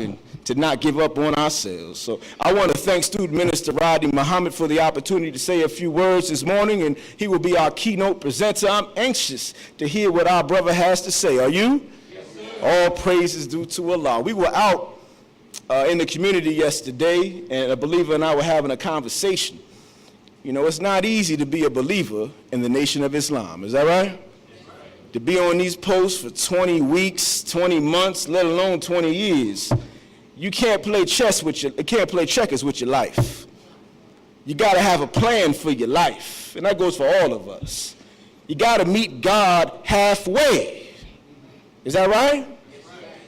and to not give up on ourselves. So I want to thank Student Minister Rodney Muhammad for the opportunity to say a few words this morning, and he will be our keynote presenter. I'm anxious to hear what our brother has to say. Are you? Yes, sir. All praises due to Allah. We were out in the community yesterday, and a believer and I were having a conversation. You know, it's not easy to be a believer in the Nation of Islam. Is that right? To be on these posts for 20 weeks, 20 months, let alone 20 years, you can't play checkers with your life. You got to have a plan for your life, and that goes for all of us. You got to meet God halfway. Is that right?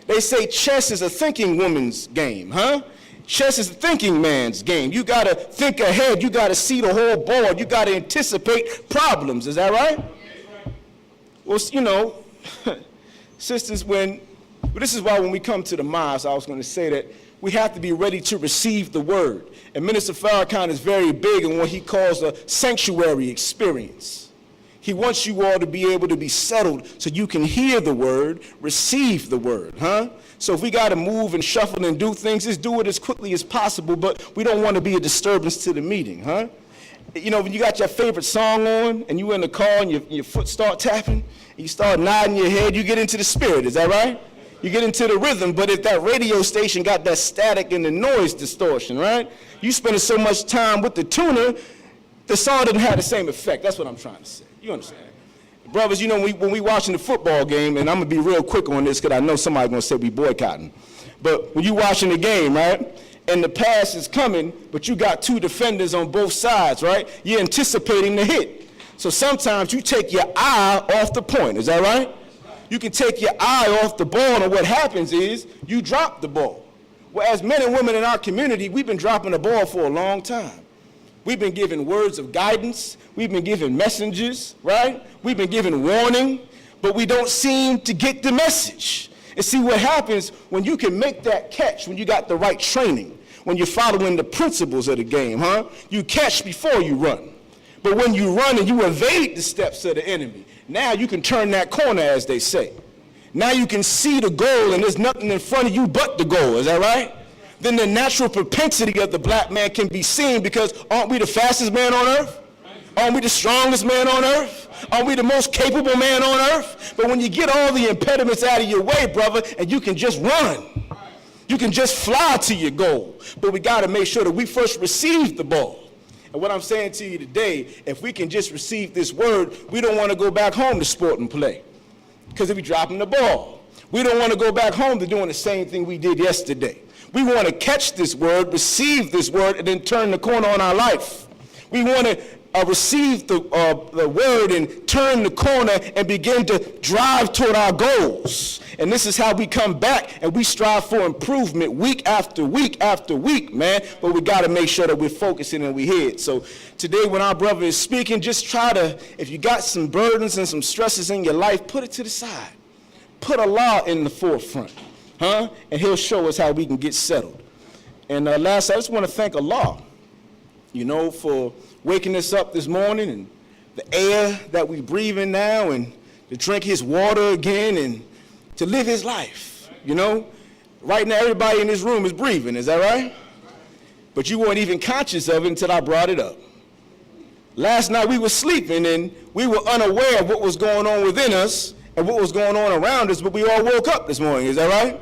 They say chess is a thinking woman's game, huh? Chess is a thinking man's game. You got to think ahead. You got to see the whole board. You got to anticipate problems. Is that right? Well, you know, sisters, this is why when we come to the mosque, I was going to say that we have to be ready to receive the word. And Minister Farrakhan is very big in what he calls a sanctuary experience. He wants you all to be able to be settled so you can hear the word, receive the word, huh? So if we got to move and shuffle and do things, just do it as quickly as possible, but we don't want to be a disturbance to the meeting, huh? You know, when you got your favorite song on and you in the car and your foot start tapping, and you start nodding your head, you get into the spirit, is that right? You get into the rhythm, but if that radio station got that static and the noise distortion, right? You spending so much time with the tuner, the song didn't have the same effect. That's what I'm trying to say. You understand? Brothers, you know, when we watching the football game, and I'm going to be real quick on this because I know somebody's going to say we boycotting, but when you watching the game, right? And the pass is coming, but you got two defenders on both sides, right? You're anticipating the hit. So sometimes you take your eye off the point, is that right? You can take your eye off the ball, and what happens is you drop the ball. Well, as men and women in our community, we've been dropping the ball for a long time. We've been given words of guidance. We've been given messages, right? We've been given warning, but we don't seem to get the message. And see what happens when you can make that catch, when you got the right training, when you're following the principles of the game, huh? You catch before you run. But when you run and you evade the steps of the enemy, now you can turn that corner, as they say. Now you can see the goal and there's nothing in front of you but the goal, is that right? Then the natural propensity of the black man can be seen because aren't we the fastest man on earth? Aren't we the strongest man on earth? Aren't we the most capable man on earth? But when you get all the impediments out of your way, brother, and you can just run, you can just fly to your goal. But we got to make sure that we first receive the ball. And what I'm saying to you today, if we can just receive this word, we don't want to go back home to sport and play because if we dropping the ball. We don't want to go back home to doing the same thing we did yesterday. We want to catch this word, receive this word, and then turn the corner on our life. We want to receive the word and turn the corner and begin to drive toward our goals. And this is how we come back and we strive for improvement week after week after week, man. But we got to make sure that we're focusing and we hear it. So today when our brother is speaking, just try to, if you got some burdens and some stresses in your life, put it to the side. Put Allah in the forefront, huh? And he'll show us how we can get settled. And last, I just want to thank Allah, you know, for waking us up this morning and the air that we breathe in now and to drink his water again and to live his life, you know. Right now, everybody in this room is breathing, is that right? But you weren't even conscious of it until I brought it up. Last night we were sleeping and we were unaware of what was going on within us and what was going on around us, but we all woke up this morning, is that right?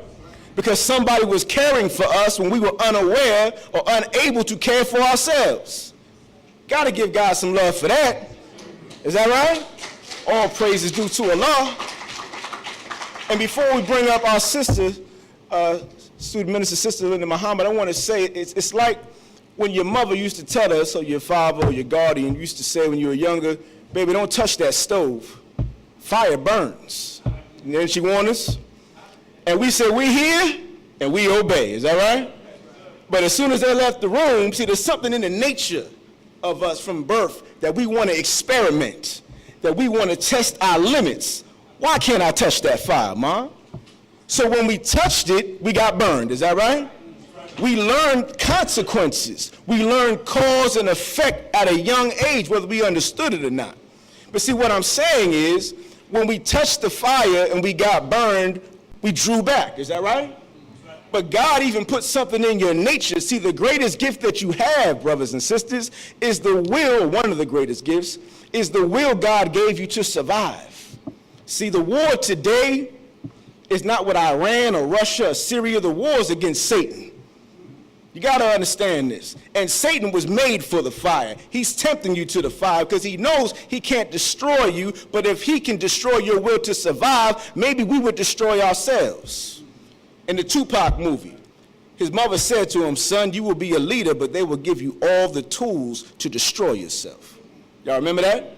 Because somebody was caring for us when we were unaware or unable to care for ourselves. Got to give God some love for that. Is that right? All praise is due to Allah. And before we bring up our sister, Student Minister Sister Linda Muhammad, I want to say it's like when your mother used to tell us, or your father or your guardian used to say when you were younger, baby, don't touch that stove. Fire burns. And then she warned us. And we said, we hear and we obey. Is that right? But as soon as they left the room, see, there's something in the nature of us from birth that we want to experiment, that we want to test our limits. Why can't I touch that fire, Mom? So when we touched it, we got burned. Is that right? We learned consequences. We learned cause and effect at a young age, whether we understood it or not. But see, what I'm saying is, when we touched the fire and we got burned, we drew back. Is that right? But God even put something in your nature. See, the greatest gift that you have, brothers and sisters, is the will. One of the greatest gifts is the will God gave you to survive. See, the war today is not with Iran or Russia or Syria. The war is against Satan. You got to understand this. And Satan was made for the fire. He's tempting you to the fire because he knows he can't destroy you. But if he can destroy your will to survive, maybe we would destroy ourselves. In the Tupac movie, his mother said to him, son, you will be a leader, but they will give you all the tools to destroy yourself. Y'all remember that?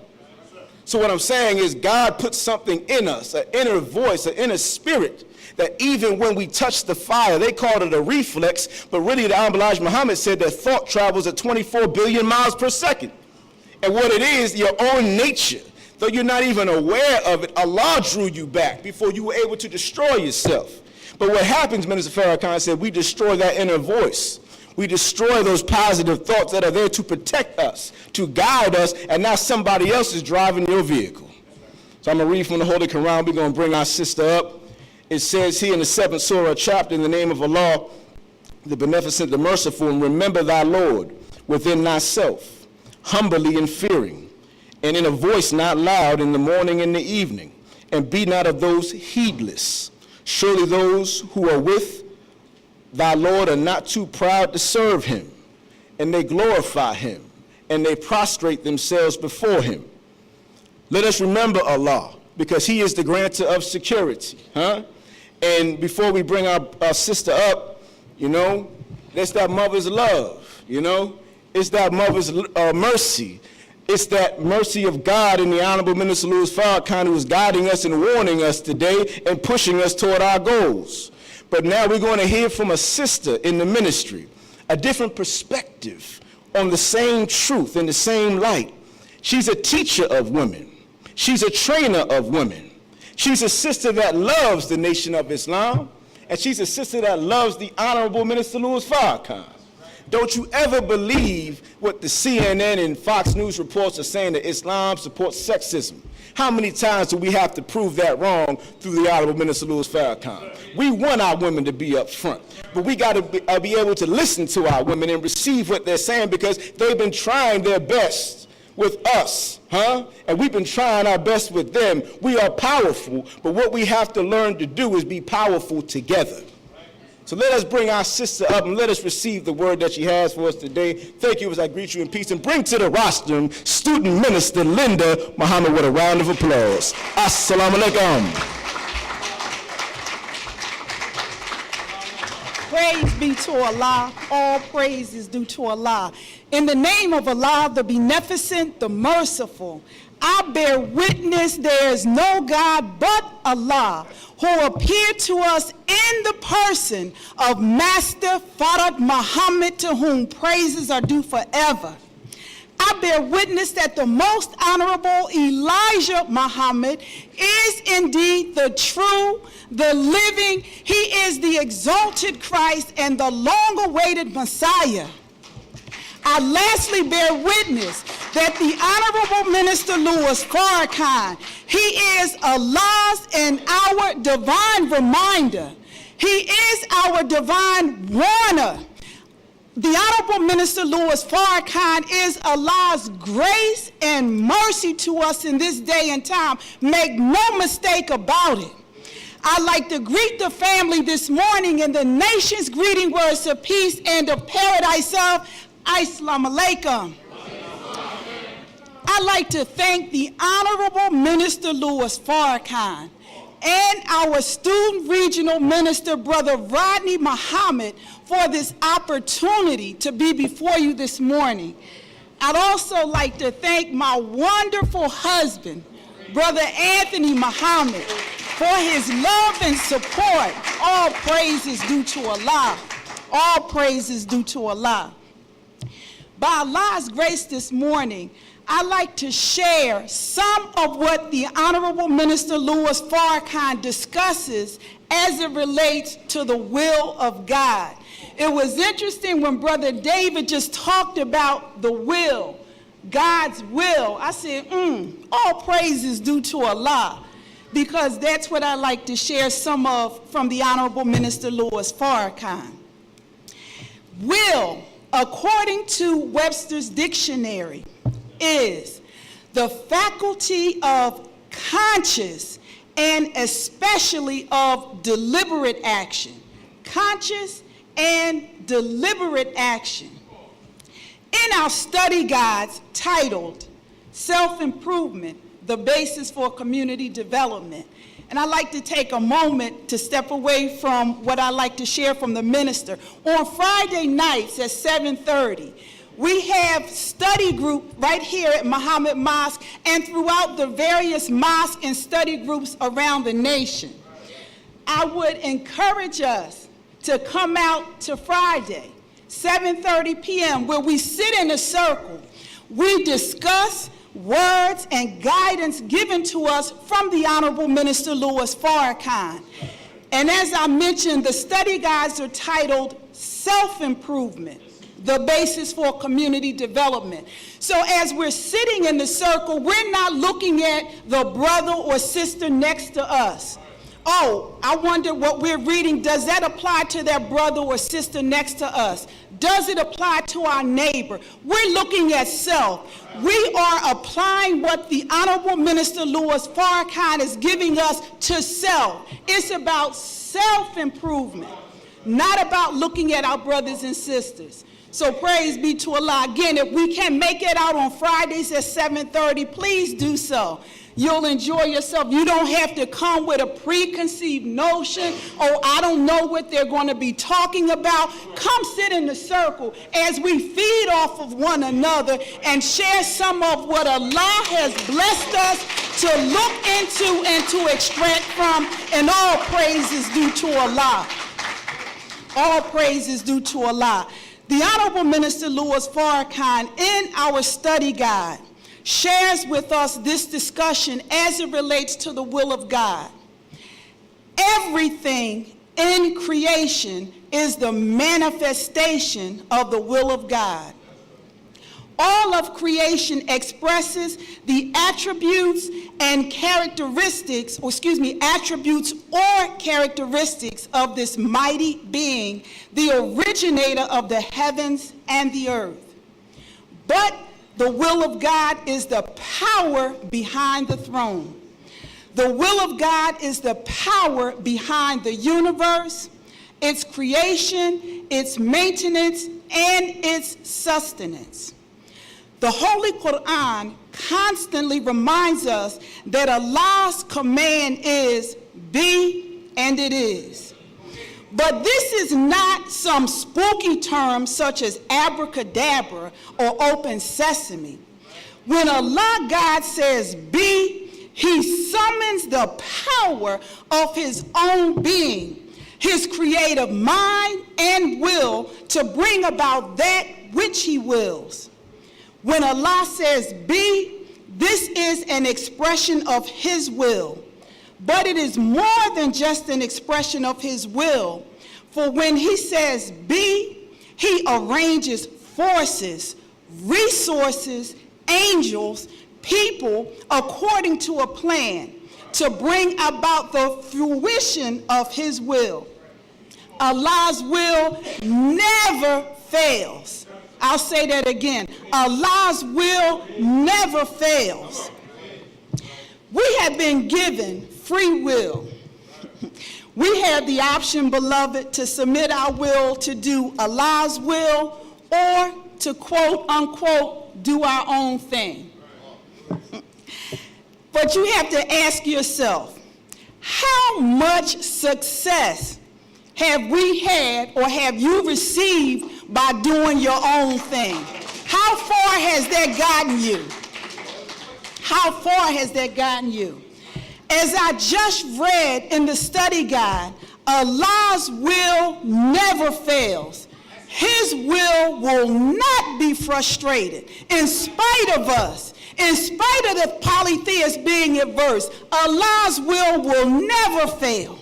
So what I'm saying is God put something in us, an inner voice, an inner spirit, that even when we touch the fire, they called it a reflex, but really the Honorable Elijah Muhammad said that thought travels at 24 billion miles per second. And what it is, your own nature, though you're not even aware of it, Allah drew you back before you were able to destroy yourself. But what happens, Minister Farrakhan said, we destroy that inner voice. We destroy those positive thoughts that are there to protect us, to guide us, and now somebody else is driving your vehicle. So I'm going to read from the Holy Quran. We're going to bring our sister up. It says here in the 7th surah chapter, in the name of Allah, the Beneficent, the Merciful, and remember thy Lord within thyself, humbly and fearing, and in a voice not loud in the morning and the evening, and be not of those heedless. Surely those who are with thy Lord are not too proud to serve him, and they glorify him, and they prostrate themselves before him. Let us remember Allah, because he is the grantor of security. And before we bring our sister up, you know, that's that mother's love, you know. It's that mother's mercy. It's that mercy of God in the Honorable Minister Louis Farrakhan, who is guiding us and warning us today and pushing us toward our goals. But now we're going to hear from a sister in the ministry, a different perspective on the same truth in the same light. She's a teacher of women. She's a trainer of women. She's a sister that loves the Nation of Islam, and she's a sister that loves the Honorable Minister Louis Farrakhan. Don't you ever believe what the CNN and Fox News reports are saying, that Islam supports sexism. How many times do we have to prove that wrong through the Honorable Minister Louis Farrakhan? We want our women to be up front, but we got to be able to listen to our women and receive what they're saying, because they've been trying their best with us, and we've been trying our best with them. We are powerful, but what we have to learn to do is be powerful together. So let us bring our sister up and let us receive the word that she has for us today. Thank you as I greet you in peace, and bring to the rostrum Student Minister Linda Muhammad with a round of applause. Assalamu alaikum. Praise be to Allah. All praise is due to Allah. In the name of Allah, the Beneficent, the Merciful, I bear witness there is no God but Allah, who appeared to us in the person of Master Farad Muhammad, to whom praises are due forever. I bear witness that the most honorable Elijah Muhammad is indeed the true, the living, he is the exalted Christ and the long-awaited Messiah. I lastly bear witness that the Honorable Minister Louis Farrakhan, he is Allah's and our divine reminder. He is our divine warner. The Honorable Minister Louis Farrakhan is Allah's grace and mercy to us in this day and time. Make no mistake about it. I'd like to greet the family this morning in the nation's greeting words of peace and of paradise of Assalamu alaikum. I'd like to thank the Honorable Minister Louis Farrakhan and our Student Regional Minister, Brother Rodney Muhammad, for this opportunity to be before you this morning. I'd also like to thank my wonderful husband, Brother Anthony Muhammad, for his love and support. All praise is due to Allah. All praise is due to Allah. By Allah's grace this morning, I'd like to share some of what the Honorable Minister Louis Farrakhan discusses as it relates to the will of God. It was interesting when Brother David just talked about the will, God's will. I said, all praise is due to Allah. because that's what I like to share some of from the Honorable Minister Louis Farrakhan. Will, according to Webster's dictionary, is the faculty of conscious and especially of deliberate action. Conscious and deliberate action. In our study guides titled Self-Improvement, the Basis for Community Development, and I'd like to take a moment to step away from what I like to share from the minister. On Friday nights at 7:30, we have study group right here at Muhammad Mosque and throughout the various mosque and study groups around the nation. I would encourage us to come out to Friday, 7:30 p.m., where we sit in a circle. We discuss words and guidance given to us from the Honorable Minister Louis Farrakhan. And as I mentioned, the study guides are titled Self-Improvement, the Basis for Community Development. So as we're sitting in the circle, we're not looking at the brother or sister next to us. Oh, I wonder what we're reading, does that apply to that brother or sister next to us? Does it apply to our neighbor? We're looking at self. We are applying what the Honorable Minister Louis Farrakhan is giving us to self. It's about self-improvement, not about looking at our brothers and sisters. So praise be to Allah. Again, if we can make it out on Fridays at 7:30, please do so. You'll enjoy yourself. You don't have to come with a preconceived notion, oh, I don't know what they're going to be talking about. Come sit in the circle as we feed off of one another and share some of what Allah has blessed us to look into and to extract from, and all praise is due to Allah. All praise is due to Allah. The Honorable Minister Louis Farrakhan, in our study guide, shares with us this discussion as it relates to the will of God. Everything in creation is the manifestation of the will of God. All of creation expresses the attributes and characteristics, attributes or characteristics of this mighty being, the originator of the heavens and the earth. But the will of God is the power behind the throne. The will of God is the power behind the universe, its creation, its maintenance, and its sustenance. The Holy Quran constantly reminds us that Allah's command is, be, and it is. But this is not some spooky term such as abracadabra or open sesame. When Allah God says be, he summons the power of his own being, his creative mind and will to bring about that which he wills. When Allah says be, this is an expression of his will. But it is more than just an expression of his will. For when he says be, he arranges forces, resources, angels, people according to a plan to bring about the fruition of his will. Allah's will never fails. I'll say that again. Allah's will never fails. We have been given free will. We have the option, beloved, to submit our will to do Allah's will or to quote unquote do our own thing. But you have to ask yourself, how much success have we had or have you received by doing your own thing? How far has that gotten you? How far has that gotten you? As I just read in the study guide, Allah's will never fails. His will not be frustrated. In spite of us, in spite of the polytheists being adverse, Allah's will never fail.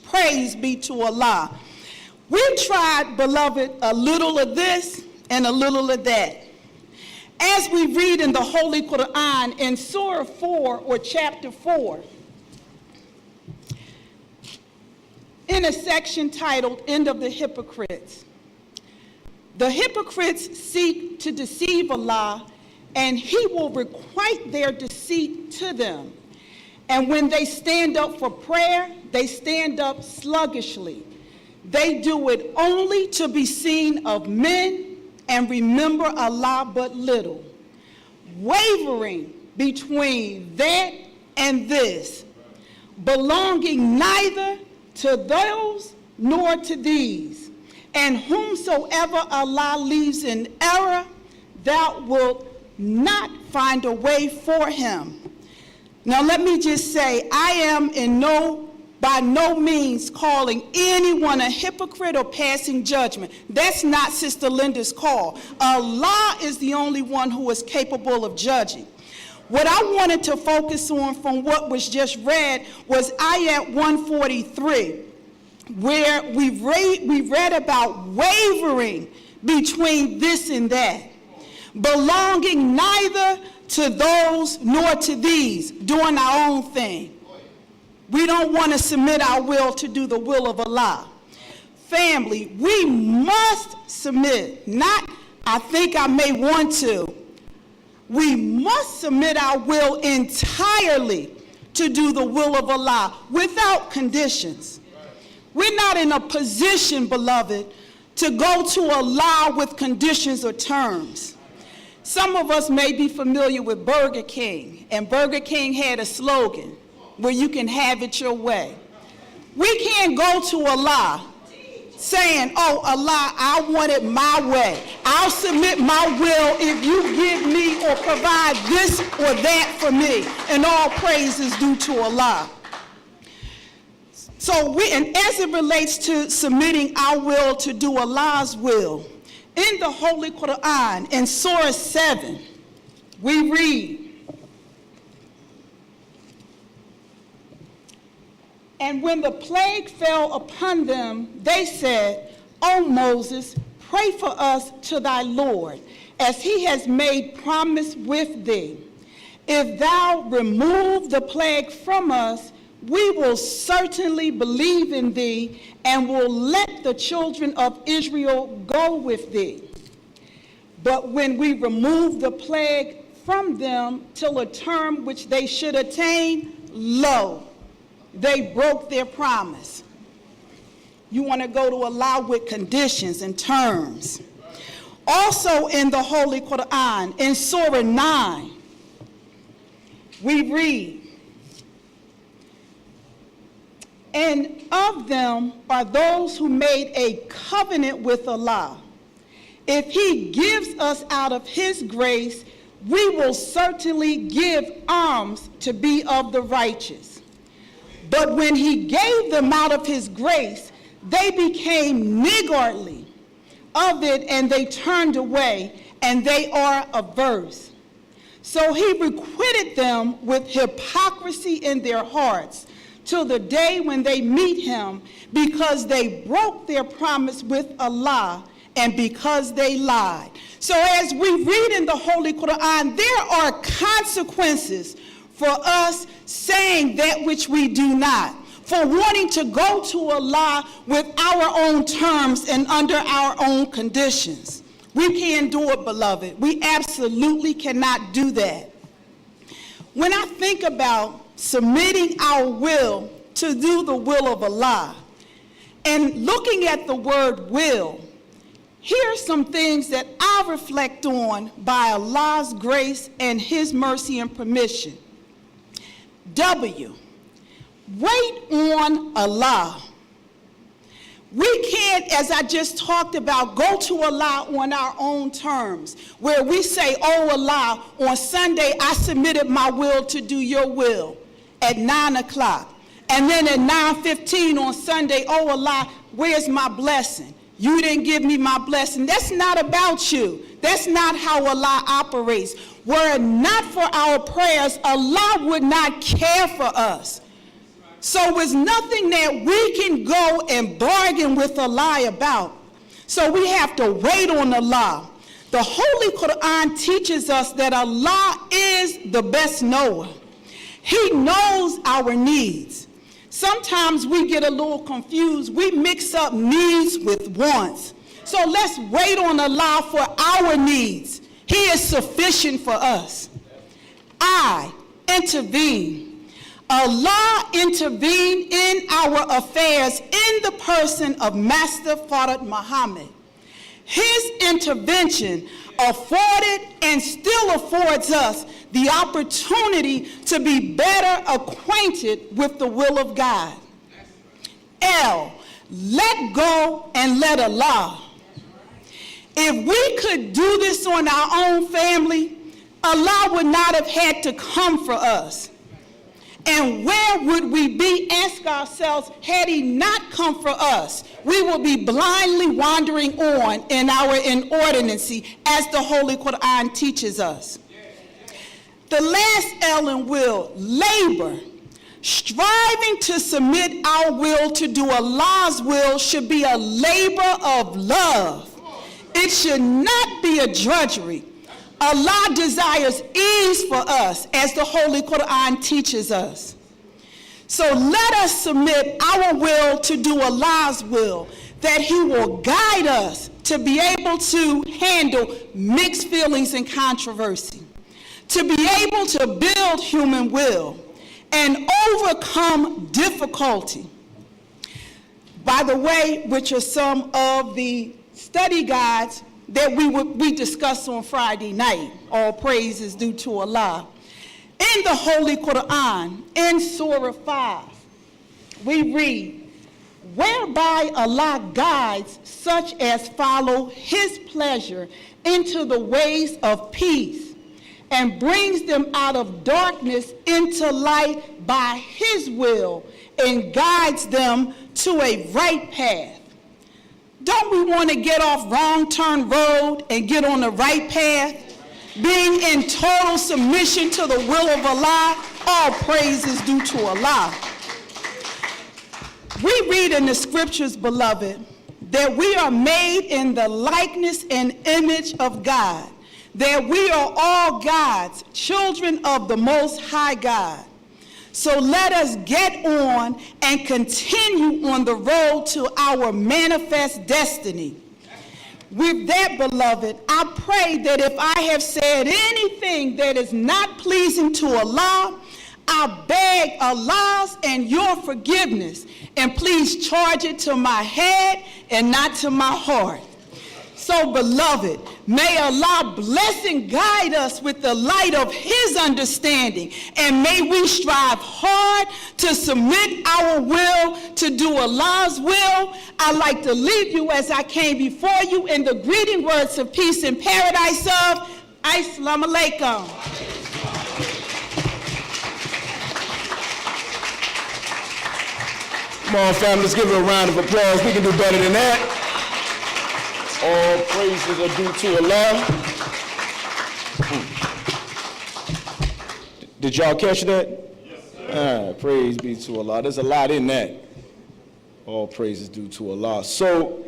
Praise be to Allah. We tried, beloved, a little of this and a little of that. As we read in the Holy Quran in Surah 4 or chapter 4, in a section titled End of the Hypocrites. The hypocrites seek to deceive Allah, and He will requite their deceit to them. And when they stand up for prayer, they stand up sluggishly. They do it only to be seen of men and remember Allah but little, wavering between that and this, belonging neither to those nor to these. And whomsoever Allah leaves in error, thou wilt not find a way for him. Now let me just say, I am by no means calling anyone a hypocrite or passing judgment. That's not Sister Linda's call. Allah is the only one who is capable of judging. What I wanted to focus on from what was just read was ayat 143, where we read about wavering between this and that, belonging neither to those nor to these, doing our own thing. We don't want to submit our will to do the will of Allah. Family, we must submit, not I think I may want to. We must submit our will entirely to do the will of Allah without conditions. We're not in a position, beloved, to go to Allah with conditions or terms. Some of us may be familiar with Burger King, and Burger King had a slogan where you can have it your way. We can't go to Allah saying, oh, Allah, I want it my way. I'll submit my will if you give me or provide this or that for me. And all praise is due to Allah. So and as it relates to submitting our will to do Allah's will, in the Holy Quran, in Surah 7, we read, and when the plague fell upon them, they said, O Moses, pray for us to thy Lord, as he has made promise with thee. If thou remove the plague from us, we will certainly believe in thee and will let the children of Israel go with thee. But when we remove the plague from them till a term which they should attain, lo, they broke their promise. You want to go to Allah with conditions and terms. Also in the Holy Quran, in Surah 9, we read, and of them are those who made a covenant with Allah. If he gives us out of his grace, we will certainly give alms to be of the righteous. But when he gave them out of his grace, they became niggardly of it, and they turned away, and they are averse. So he requited them with hypocrisy in their hearts till the day when they meet him, because they broke their promise with Allah and because they lied. So as we read in the Holy Quran, there are consequences for us saying that which we do not, for wanting to go to Allah with our own terms and under our own conditions. We can't do it, beloved. We absolutely cannot do that. When I think about submitting our will to do the will of Allah, and looking at the word will, here are some things that I reflect on by Allah's grace and his mercy and permission. W, wait on Allah. We can't, as I just talked about, go to Allah on our own terms, where we say, oh Allah, on Sunday I submitted my will to do your will at 9 o'clock. And then at 9:15 on Sunday, oh Allah, where's my blessing? You didn't give me my blessing. That's not about you. That's not how Allah operates. Were it not for our prayers, Allah would not care for us. So it's nothing that we can go and bargain with Allah about. So we have to wait on Allah. The Holy Quran teaches us that Allah is the best knower. He knows our needs. Sometimes we get a little confused. We mix up needs with wants. So let's wait on Allah for our needs. He is sufficient for us. I intervene. Allah intervened in our affairs in the person of Master Fard Muhammad. His intervention afforded and still affords us the opportunity to be better acquainted with the will of God. L, let go and let Allah. If we could do this on our own family, Allah would not have had to come for us. And where would we be, ask ourselves, had he not come for us? We will be blindly wandering on in our inordinacy as the Holy Quran teaches us. The last L in will, labor. Striving to submit our will to do Allah's will should be a labor of love. It should not be a drudgery. Allah desires ease for us, as the Holy Quran teaches us. So let us submit our will to do Allah's will, that he will guide us to be able to handle mixed feelings and controversy, to be able to build human will and overcome difficulty. By the way, which are some of the study guides that we discussed on Friday night. All praise is due to Allah. In the Holy Quran, in Surah 5, we read, whereby Allah guides such as follow his pleasure into the ways of peace and brings them out of darkness into light by his will and guides them to a right path. Don't we want to get off wrong turn road and get on the right path? Being in total submission to the will of Allah, all praise is due to Allah. We read in the scriptures, beloved, that we are made in the likeness and image of God, that we are all God's children of the Most High God. So let us get on and continue on the road to our manifest destiny. With that, beloved, I pray that if I have said anything that is not pleasing to Allah, I beg Allah's and your forgiveness, and please charge it to my head and not to my heart. So, beloved, may Allah bless and guide us with the light of his understanding, and may we strive hard to submit our will to do Allah's will. I'd like to leave you as I came before you in the greeting words of peace and paradise of Assalamu alaikum. Come on, family, let's give her a round of applause. We can do better than that. All praises are due to Allah. Did y'all catch that? Yes, sir. All right, praise be to Allah. There's a lot in that. All praises due to Allah. So,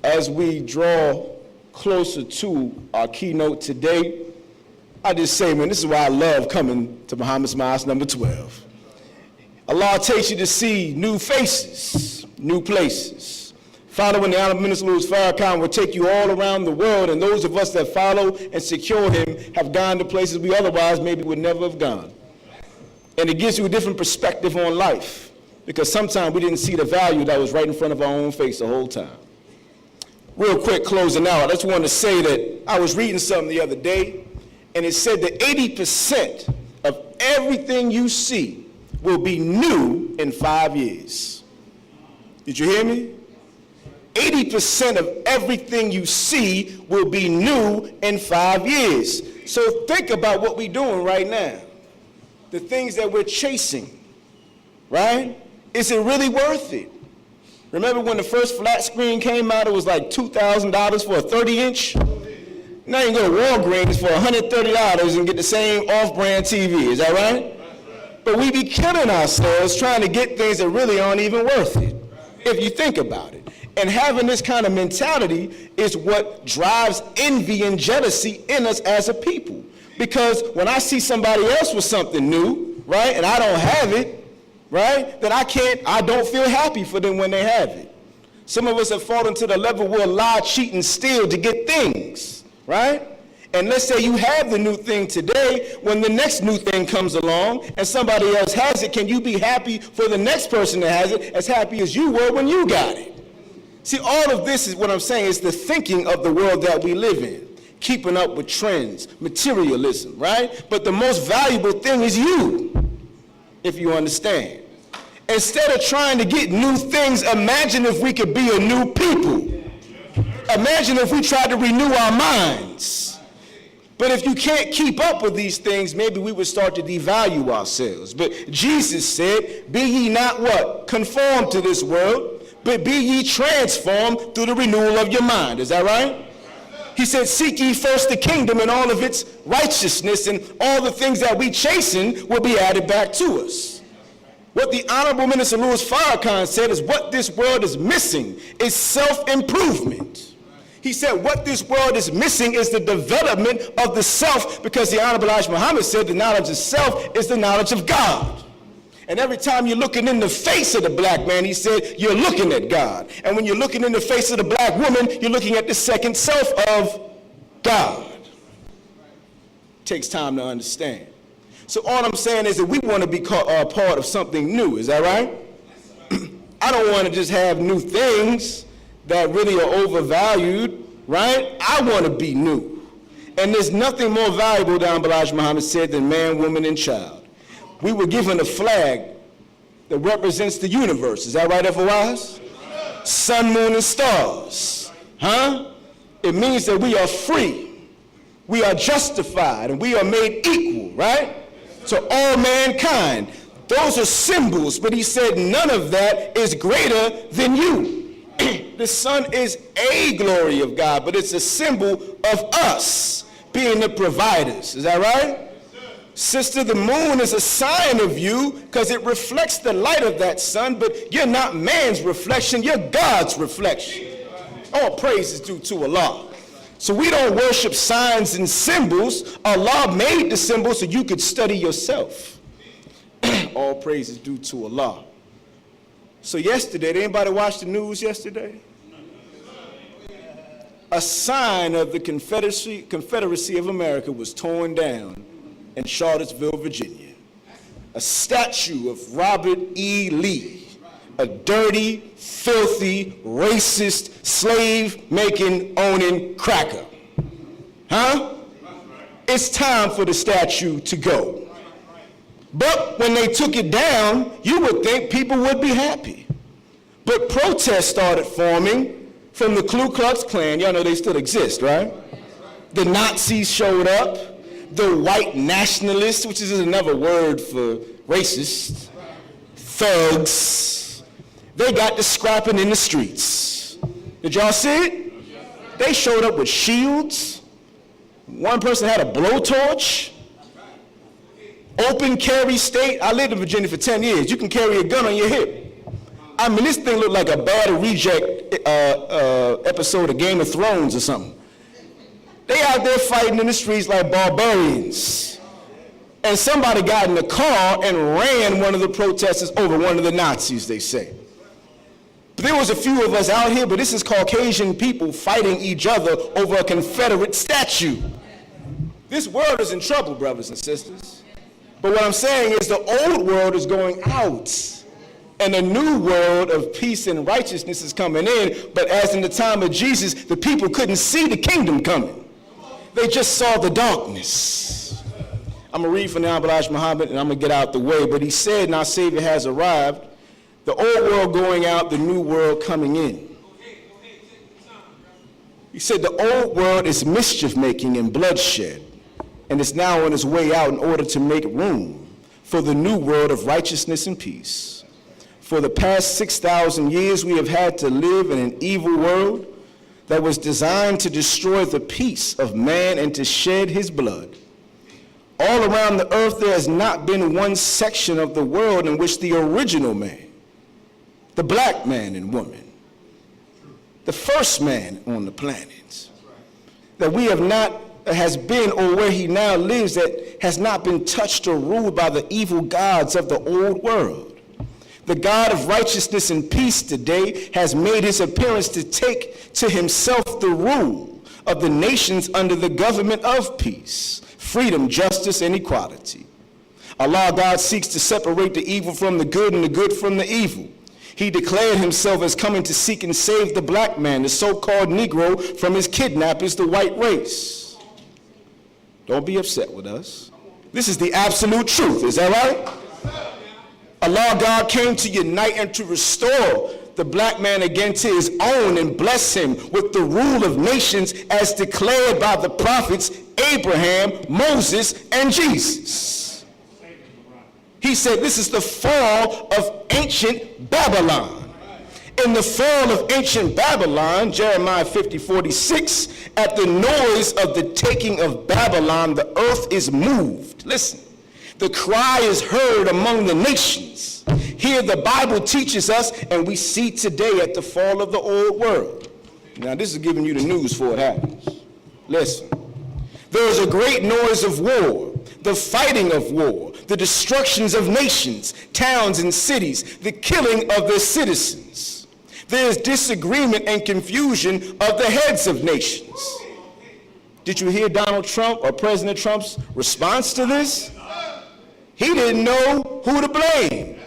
as we draw closer to our keynote today, I just say, man, this is why I love coming to Muhammad's Mosque number 12. Allah takes you to see new faces, new places. Following the Honorable Minister Louis Farrakhan will take you all around the world, and those of us that follow and secure him have gone to places we otherwise maybe would never have gone. And it gives you a different perspective on life, because sometimes we didn't see the value that was right in front of our own face the whole time. Real quick, closing out, I just want to say that I was reading something the other day, and it said that 80% of everything you see will be new in 5 years. Did you hear me? 80% of everything you see will be new in 5 years. So think about what we're doing right now. The things that we're chasing, right? Is it really worth it? Remember when the first flat screen came out, it was like $2,000 for a 30-inch? Now you can go to Walgreens for $130 and get the same off-brand TV, is that right? But we be killing ourselves trying to get things that really aren't even worth it, if you think about it. And having this kind of mentality is what drives envy and jealousy in us as a people. Because when I see somebody else with something new, right, and I don't have it, right? That I don't feel happy for them when they have it. Some of us have fallen to the level where lie, cheat, and steal to get things, right? And let's say you have the new thing today. When the next new thing comes along and somebody else has it, can you be happy for the next person that has it as happy as you were when you got it? See, all of this is what I'm saying is the thinking of the world that we live in. Keeping up with trends, materialism, right? But the most valuable thing is you, if you understand. Instead of trying to get new things, imagine if we could be a new people. Imagine if we tried to renew our minds. But if you can't keep up with these things, maybe we would start to devalue ourselves. But Jesus said, be ye not what? Conformed to this world, but be ye transformed through the renewal of your mind. Is that right? He said, seek ye first the kingdom and all of its righteousness, and all the things that we chasten will be added back to us. What the Honorable Minister Louis Farrakhan said is what this world is missing is self-improvement. He said what this world is missing is the development of the self, because the Honorable Elijah Muhammad said the knowledge of self is the knowledge of God. And every time you're looking in the face of the black man, he said, you're looking at God. And when you're looking in the face of the black woman, you're looking at the second self of God. Takes time to understand. So all I'm saying is that we want to be part of something new. Is that right? I don't want to just have new things that really are overvalued, right? I want to be new. And there's nothing more valuable, than Elijah Muhammad said, than man, woman, and child. We were given a flag that represents the universe. Is that right, FOIs? Sun, moon, and stars. Huh? It means that we are free. We are justified, and we are made equal, right? To all mankind. Those are symbols, but he said none of that is greater than you. The sun is a glory of God, but it's a symbol of us being the providers. Is that right? Sister, the moon is a sign of you because it reflects the light of that sun, but you're not man's reflection, you're God's reflection. All praise is due to Allah. So we don't worship signs and symbols. Allah made the symbols so you could study yourself. All praise is due to Allah. So yesterday, did anybody watch the news yesterday? A sign of the Confederacy of America was torn down in Charlottesville, Virginia. A statue of Robert E. Lee, a dirty, filthy, racist, slave-making, owning cracker. Huh? It's time for the statue to go. But when they took it down, you would think people would be happy. But protests started forming from the Ku Klux Klan. Y'all know they still exist, right? The Nazis showed up. The white nationalists, which is another word for racist, thugs, they got to scrapping in the streets. Did y'all see it? They showed up with shields. One person had a blowtorch. Open carry state. I lived in Virginia for 10 years. You can carry a gun on your hip. I mean, this thing looked like a bad reject episode of Game of Thrones or something. They out there fighting in the streets like barbarians. And somebody got in the car and ran one of the protesters over, one of the Nazis, they say. But there was a few of us out here, but this is Caucasian people fighting each other over a Confederate statue. This world is in trouble, brothers and sisters. But what I'm saying is the old world is going out, and a new world of peace and righteousness is coming in. But as in the time of Jesus, the people couldn't see the kingdom coming. They just saw the darkness. I'm going to read from the Honorable Elijah Muhammad, and I'm going to get out the way. But he said, and our Savior has arrived, the old world going out, the new world coming in. He said the old world is mischief-making and bloodshed, and is now on its way out in order to make room for the new world of righteousness and peace. For the past 6,000 years, we have had to live in an evil world that was designed to destroy the peace of man and to shed his blood. All around the earth, there has not been one section of the world in which the original man, the black man and woman, the first man on the planet, that we have not has been, or where he now lives, that has not been touched or ruled by the evil gods of the old world. The God of righteousness and peace today has made his appearance to take to himself the rule of the nations under the government of peace, freedom, justice, and equality. Allah God seeks to separate the evil from the good and the good from the evil. He declared himself as coming to seek and save the black man, the so-called Negro, from his kidnappers, the white race. Don't be upset with us. This is the absolute truth, is that right? Allah God came to unite and to restore the black man again to his own and bless him with the rule of nations as declared by the prophets Abraham, Moses, and Jesus. He said this is the fall of ancient Babylon. In the fall of ancient Babylon, Jeremiah 50:46, at the noise of the taking of Babylon, the earth is moved. Listen. The cry is heard among the nations. Here the Bible teaches us, and we see today at the fall of the old world. Now this is giving you the news before it happens. Listen. There is a great noise of war, the fighting of war, the destructions of nations, towns, and cities, the killing of their citizens. There is disagreement and confusion of the heads of nations. Did you hear Donald Trump or President Trump's response to this? He didn't know who to blame.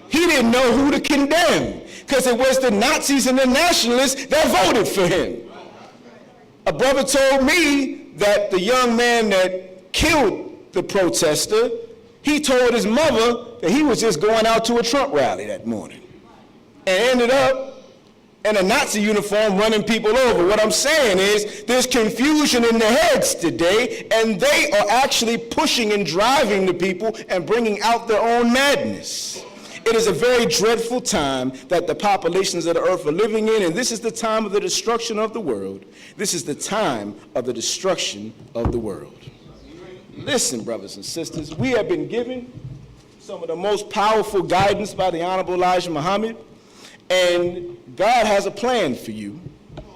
He didn't know who to condemn, because it was the Nazis and the nationalists that voted for him. A brother told me that the young man that killed the protester, he told his mother that he was just going out to a Trump rally that morning and ended up in a Nazi uniform running people over. What I'm saying is there's confusion in the heads today, and they are actually pushing and driving the people and bringing out their own madness. It is a very dreadful time that the populations of the earth are living in, and this is the time of the destruction of the world. This is the time of the destruction of the world. Listen, brothers and sisters, we have been given some of the most powerful guidance by the Honorable Elijah Muhammad, and God has a plan for you.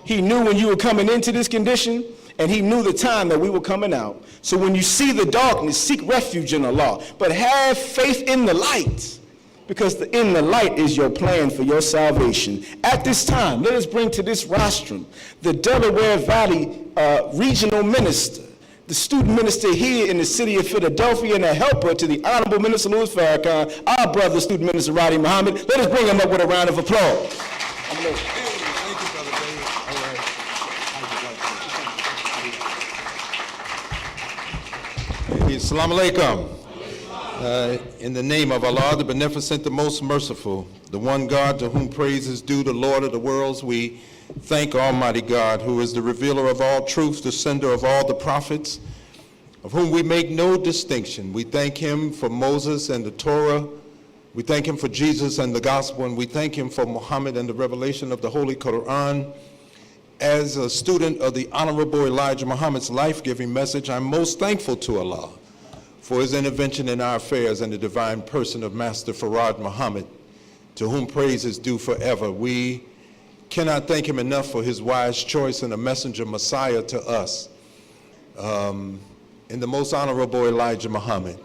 He knew when you were coming into this condition, and he knew the time that we were coming out. So when you see the darkness, seek refuge in Allah, but have faith in the light, because in the light is your plan for your salvation. At this time, let us bring to this rostrum the Delaware Valley Regional Minister, the student minister here in the city of Philadelphia, and a helper to the Honorable Minister Louis Farrakhan, our brother, student minister Roddy Muhammad. Let us bring him up with a round of applause. Thank you, Brother David. All right. Assalamu alaikum. In the name of Allah, the Beneficent, the Most Merciful, the one God to whom praise is due, the Lord of the worlds, we thank Almighty God, who is the revealer of all truth, the sender of all the prophets, of whom we make no distinction. We thank him for Moses and the Torah. We thank him for Jesus and the gospel, and we thank him for Muhammad and the revelation of the Holy Quran. As a student of the Honorable Elijah Muhammad's life-giving message, I'm most thankful to Allah for his intervention in our affairs and the divine person of Master Farad Muhammad, to whom praise is due forever. We cannot thank him enough for his wise choice and a messenger Messiah to us in the most honorable Elijah Muhammad.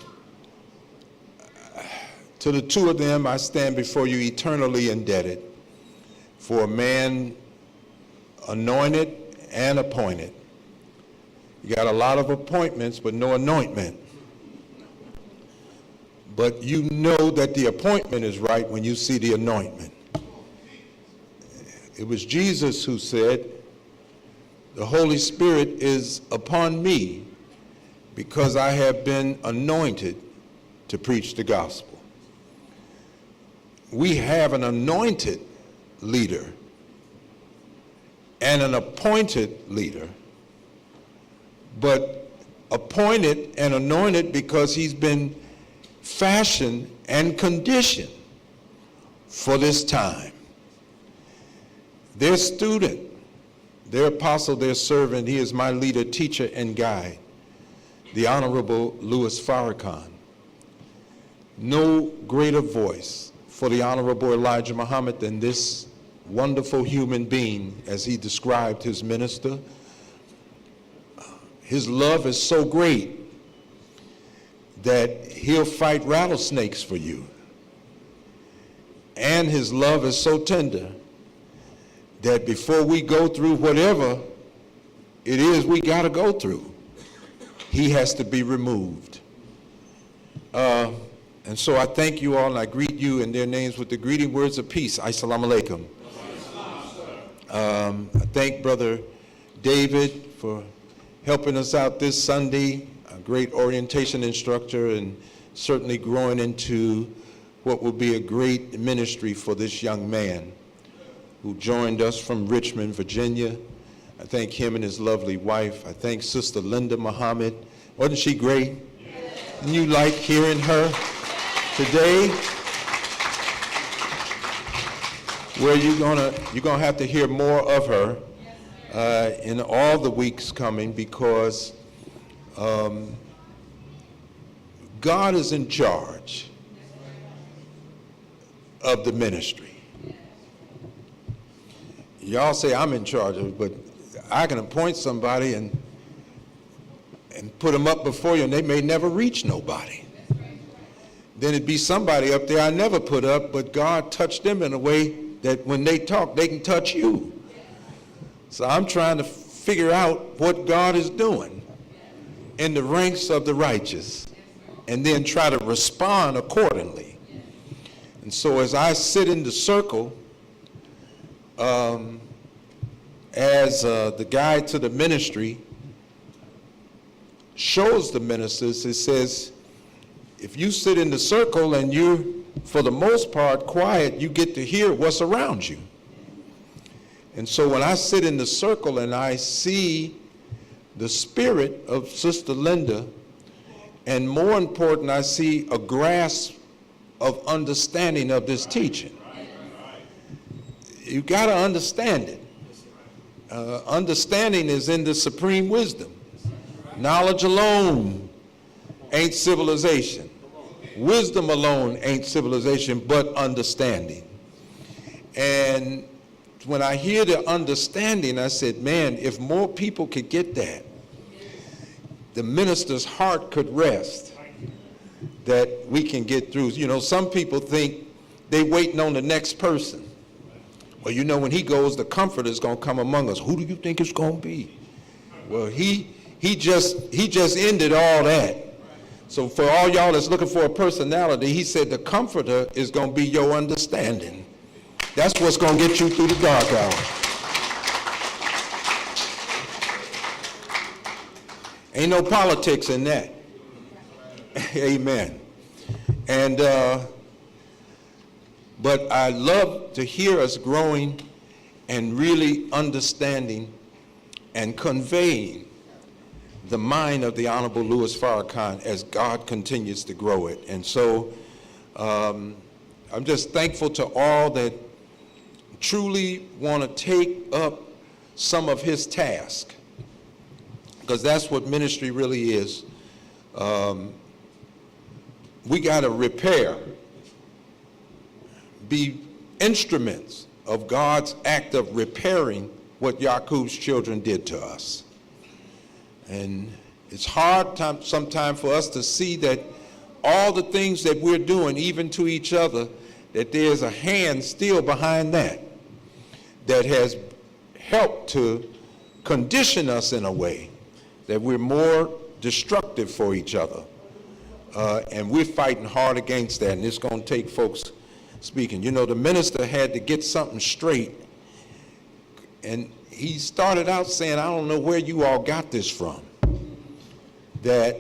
To the two of them, I stand before you eternally indebted for a man anointed and appointed. You got a lot of appointments, but no anointment. But you know that the appointment is right when you see the anointment. It was Jesus who said, "The Holy Spirit is upon me because I have been anointed to preach the gospel." We have an anointed leader and an appointed leader, but appointed and anointed because he's been fashioned and conditioned for this time. Their student, their apostle, their servant, he is my leader, teacher, and guide, the Honorable Louis Farrakhan. No greater voice for the Honorable Elijah Muhammad than this wonderful human being, as he described his minister. His love is so great that he'll fight rattlesnakes for you. and his love is so tender that before we go through whatever it is we got to go through, he has to be removed. And so I thank you all, and I greet you in their names with the greeting words of peace. Assalamu alaikum. I thank Brother David for helping us out this Sunday, a great orientation instructor, and certainly growing into what will be a great ministry for this young man who joined us from Richmond, Virginia. I thank him and his lovely wife. I thank Sister Linda Muhammad. Wasn't she great? Yes. And you like hearing her today? Well, you're gonna have to hear more of her in all the weeks coming, because God is in charge of the ministry. Y'all say I'm in charge of it, but I can appoint somebody and put them up before you, and they may never reach nobody. Then it'd be somebody up there I never put up, but God touched them in a way that when they talk, they can touch you. So I'm trying to figure out what God is doing in the ranks of the righteous, and then try to respond accordingly. And so as I sit in the circle, as the guide to the ministry shows the ministers, it says, if you sit in the circle and you're, for the most part, quiet, you get to hear what's around you. And so when I sit in the circle and I see the spirit of Sister Linda, and more important, I see a grasp of understanding of this teaching. You got to understand it. Understanding is in the supreme wisdom. Knowledge alone ain't civilization. Wisdom alone ain't civilization, but understanding. And when I hear the understanding, I said, man, if more people could get that, the minister's heart could rest that we can get through. You know, some people think they waiting on the next person. Well, you know, when he goes, the comforter's going to come among us. Who do you think it's going to be? Well, he just ended all that. So for all y'all that's looking for a personality, he said the comforter is going to be your understanding. That's what's going to get you through the dark hour. Ain't no politics in that. Amen. And but I love to hear us growing and really understanding and conveying the mind of the Honorable Louis Farrakhan as God continues to grow it. And so I'm just thankful to all that truly want to take up some of his task, because that's what ministry really is. We got to repair, be instruments of God's act of repairing what Yaqub's children did to us. And it's hard sometimes for us to see that all the things that we're doing, even to each other, that there's a hand still behind that has helped to condition us in a way that we're more destructive for each other. And we're fighting hard against that, and it's going to take folks speaking. You know, the minister had to get something straight, and he started out saying, I don't know where you all got this from, that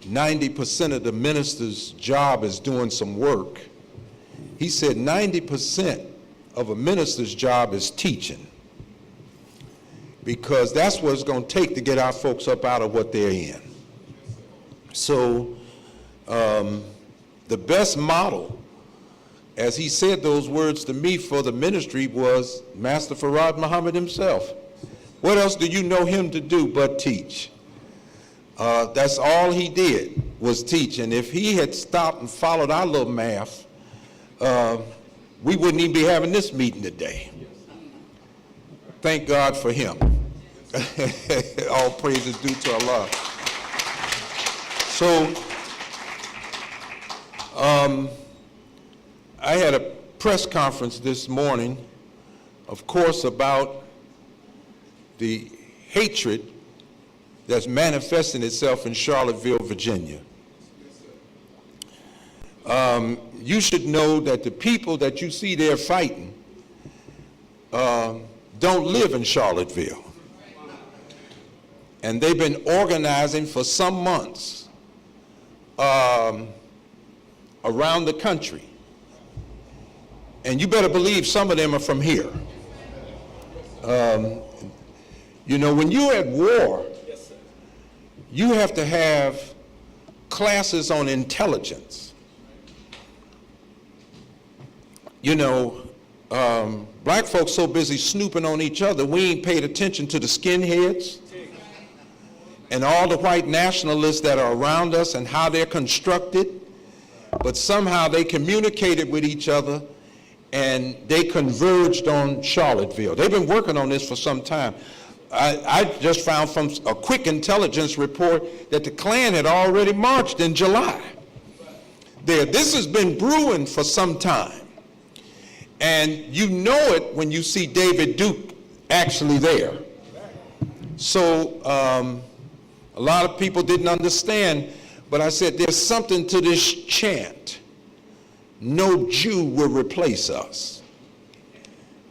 90% of the minister's job is doing some work. He said 90% of a minister's job is teaching, because that's what it's going to take to get our folks up out of what they're in. So the best model, as he said those words to me for the ministry, was Master Farad Muhammad himself. What else do you know him to do but teach? That's all he did, was teach. And if he had stopped and followed our little math, we wouldn't even be having this meeting today. Thank God for him. All praise is due to Allah. So I had a press conference this morning, of course, about the hatred that's manifesting itself in Charlottesville, Virginia. You should know that the people that you see there fighting don't live in Charlottesville. And they've been organizing for some months around the country. And you better believe some of them are from here. You know, when you're at war, you have to have classes on intelligence. You know, black folks so busy snooping on each other, we ain't paid attention to the skinheads and all the white nationalists that are around us and how they're constructed, but somehow they communicated with each other and they converged on Charlottesville. They've been working on this for some time. I just found from a quick intelligence report that the Klan had already marched in July. This has been brewing for some time. And you know it when you see David Duke actually there. So a lot of people didn't understand, but I said there's something to this chant. No Jew will replace us.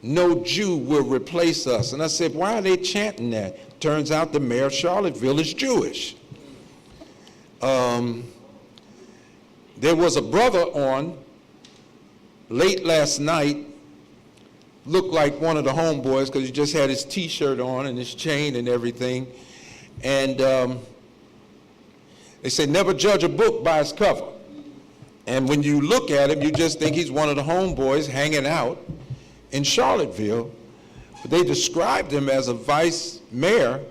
No Jew will replace us. And I said, why are they chanting that? Turns out the mayor of Charlottesville is Jewish. There was a brother on late last night, looked like one of the homeboys because he just had his t-shirt on and his chain and everything. And they say never judge a book by its cover. And when you look at him, you just think he's one of the homeboys hanging out in Charlottesville. But they described him as a vice mayor,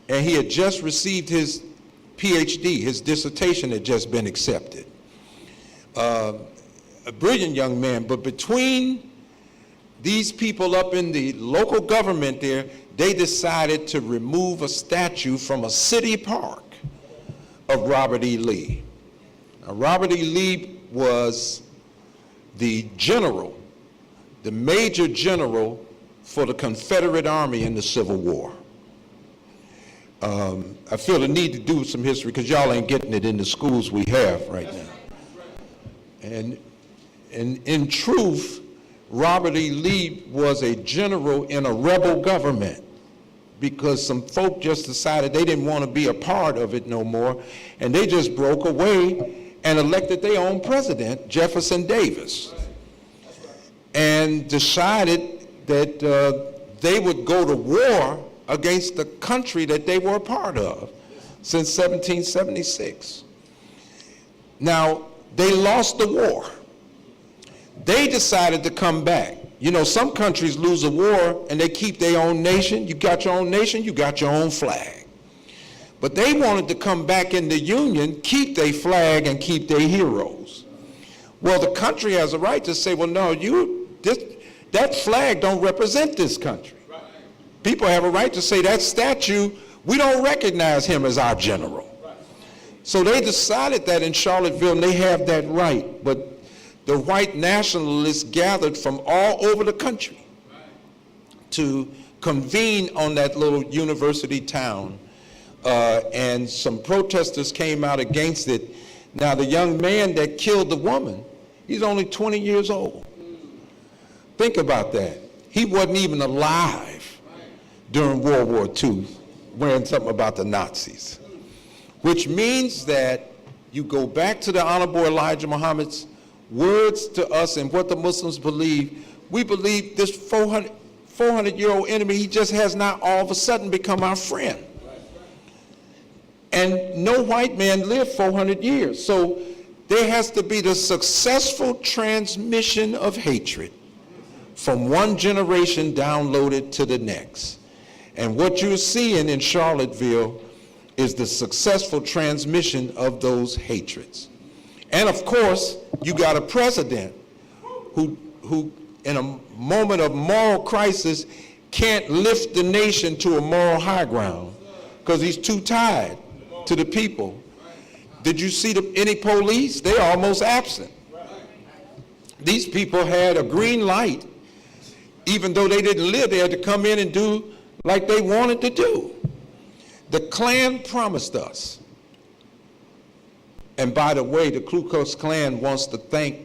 and he had just received his PhD, his dissertation had just been accepted. A brilliant young man, but between these people up in the local government there, they decided to remove a statue from a city park of Robert E. Lee. Now, Robert E. Lee was the general, the major general for the Confederate Army in the Civil War. I feel the need to do some history because y'all ain't getting it in the schools we have right now. And in truth, Robert E. Lee was a general in a rebel government because some folk just decided they didn't want to be a part of it no more, and they just broke away and elected their own president, Jefferson Davis, and decided that they would go to war against the country that they were a part of since 1776. Now, they lost the war. They decided to come back. You know, some countries lose a war and they keep their own nation. You got your own nation, you got your own flag. But they wanted to come back in the Union, keep their flag and keep their heroes. Well, the country has a right to say, well, no, that flag don't represent this country. People have a right to say that statue, we don't recognize him as our general. So they decided that in Charlottesville, and they have that right. But the white nationalists gathered from all over the country to convene on that little university town. And some protesters came out against it. Now, the young man that killed the woman, he's only 20 years old. Think about that. He wasn't even alive during World War II, wearing something about the Nazis. Which means that you go back to the Honorable Elijah Muhammad's words to us and what the Muslims believe. We believe this 400-year-old enemy, he just has not all of a sudden become our friend. And no white man lived 400 years. So there has to be the successful transmission of hatred from one generation downloaded to the next. And what you're seeing in Charlottesville is the successful transmission of those hatreds. And of course, you got a president who in a moment of moral crisis can't lift the nation to a moral high ground because he's too tied to the people. Did you see any police? They're almost absent. these people had a green light, even though they didn't live there, to come in and do like they wanted to do. The Klan promised us. And by the way, the Ku Klux Klan wants to thank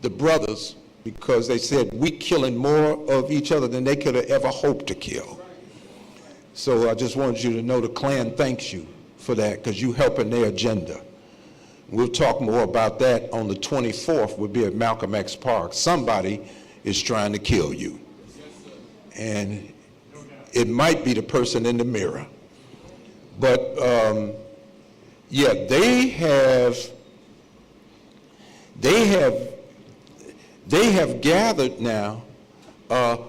the brothers because they said we killing more of each other than they could have ever hoped to kill. So I just wanted you to know the Klan thanks you for that because you helping their agenda. We'll talk more about that on the 24th. We'll be at Malcolm X Park. Somebody is trying to kill you. And it might be the person in the mirror. But yeah, they have gathered now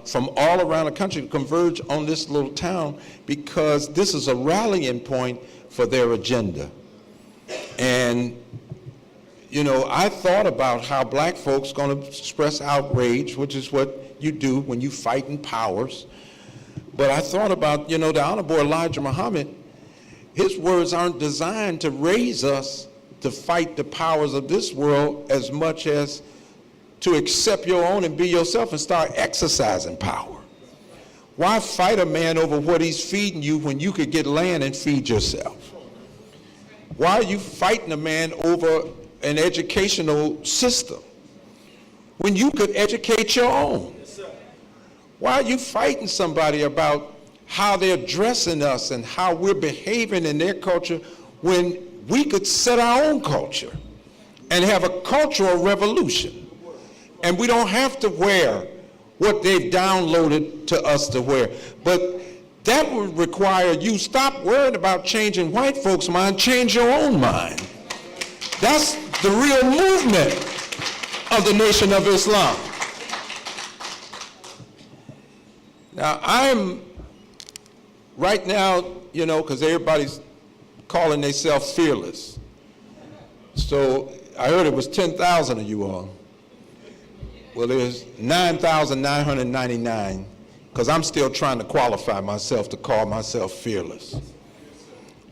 from all around the country to converge on this little town because this is a rallying point for their agenda. And, you know, I thought about how black folks going to express outrage, which is what you do when you fight in powers. But I thought about, you know, the Honorable Elijah Muhammad, his words aren't designed to raise us to fight the powers of this world as much as to accept your own and be yourself and start exercising power. Why fight a man over what he's feeding you when you could get land and feed yourself? Why are you fighting a man over an educational system when you could educate your own? Why are you fighting somebody about how they're dressing us and how we're behaving in their culture when we could set our own culture and have a cultural revolution? And we don't have to wear what they've downloaded to us to wear. But that would require you stop worrying about changing white folks' mind, change your own mind. That's the real movement of the Nation of Islam. Now, I'm right now, you know, because everybody's calling themselves fearless. So I heard it was 10,000 of you all. Well, there's 9,999, because I'm still trying to qualify myself to call myself fearless.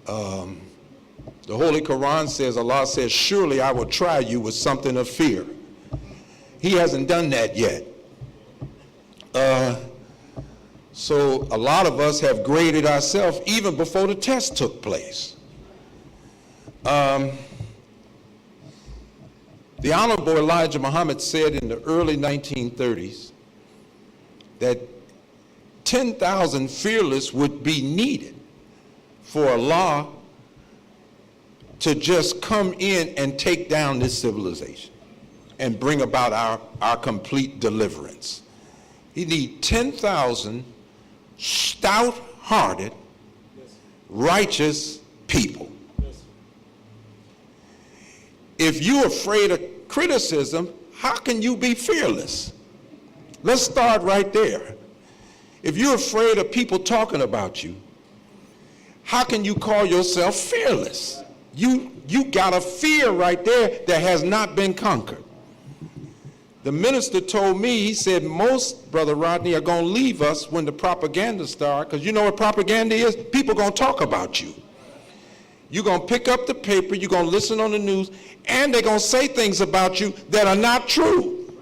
The Holy Quran says, Allah says, surely I will try you with something of fear. He hasn't done that yet. So a lot of us have graded ourselves even before the test took place. The Honorable Elijah Muhammad said in the early 1930s that 10,000 fearless would be needed for Allah to just come in and take down this civilization and bring about our complete deliverance. He needs 10,000 stout-hearted, righteous people. If you're afraid of criticism, how can you be fearless? Let's start right there. If you're afraid of people talking about you, how can you call yourself fearless? You got a fear right there that has not been conquered. The minister told me, he said, most, Brother Rodney, are going to leave us when the propaganda starts, because you know what propaganda is? People are going to talk about you. You're going to pick up the paper, you're going to listen on the news, and they're going to say things about you that are not true.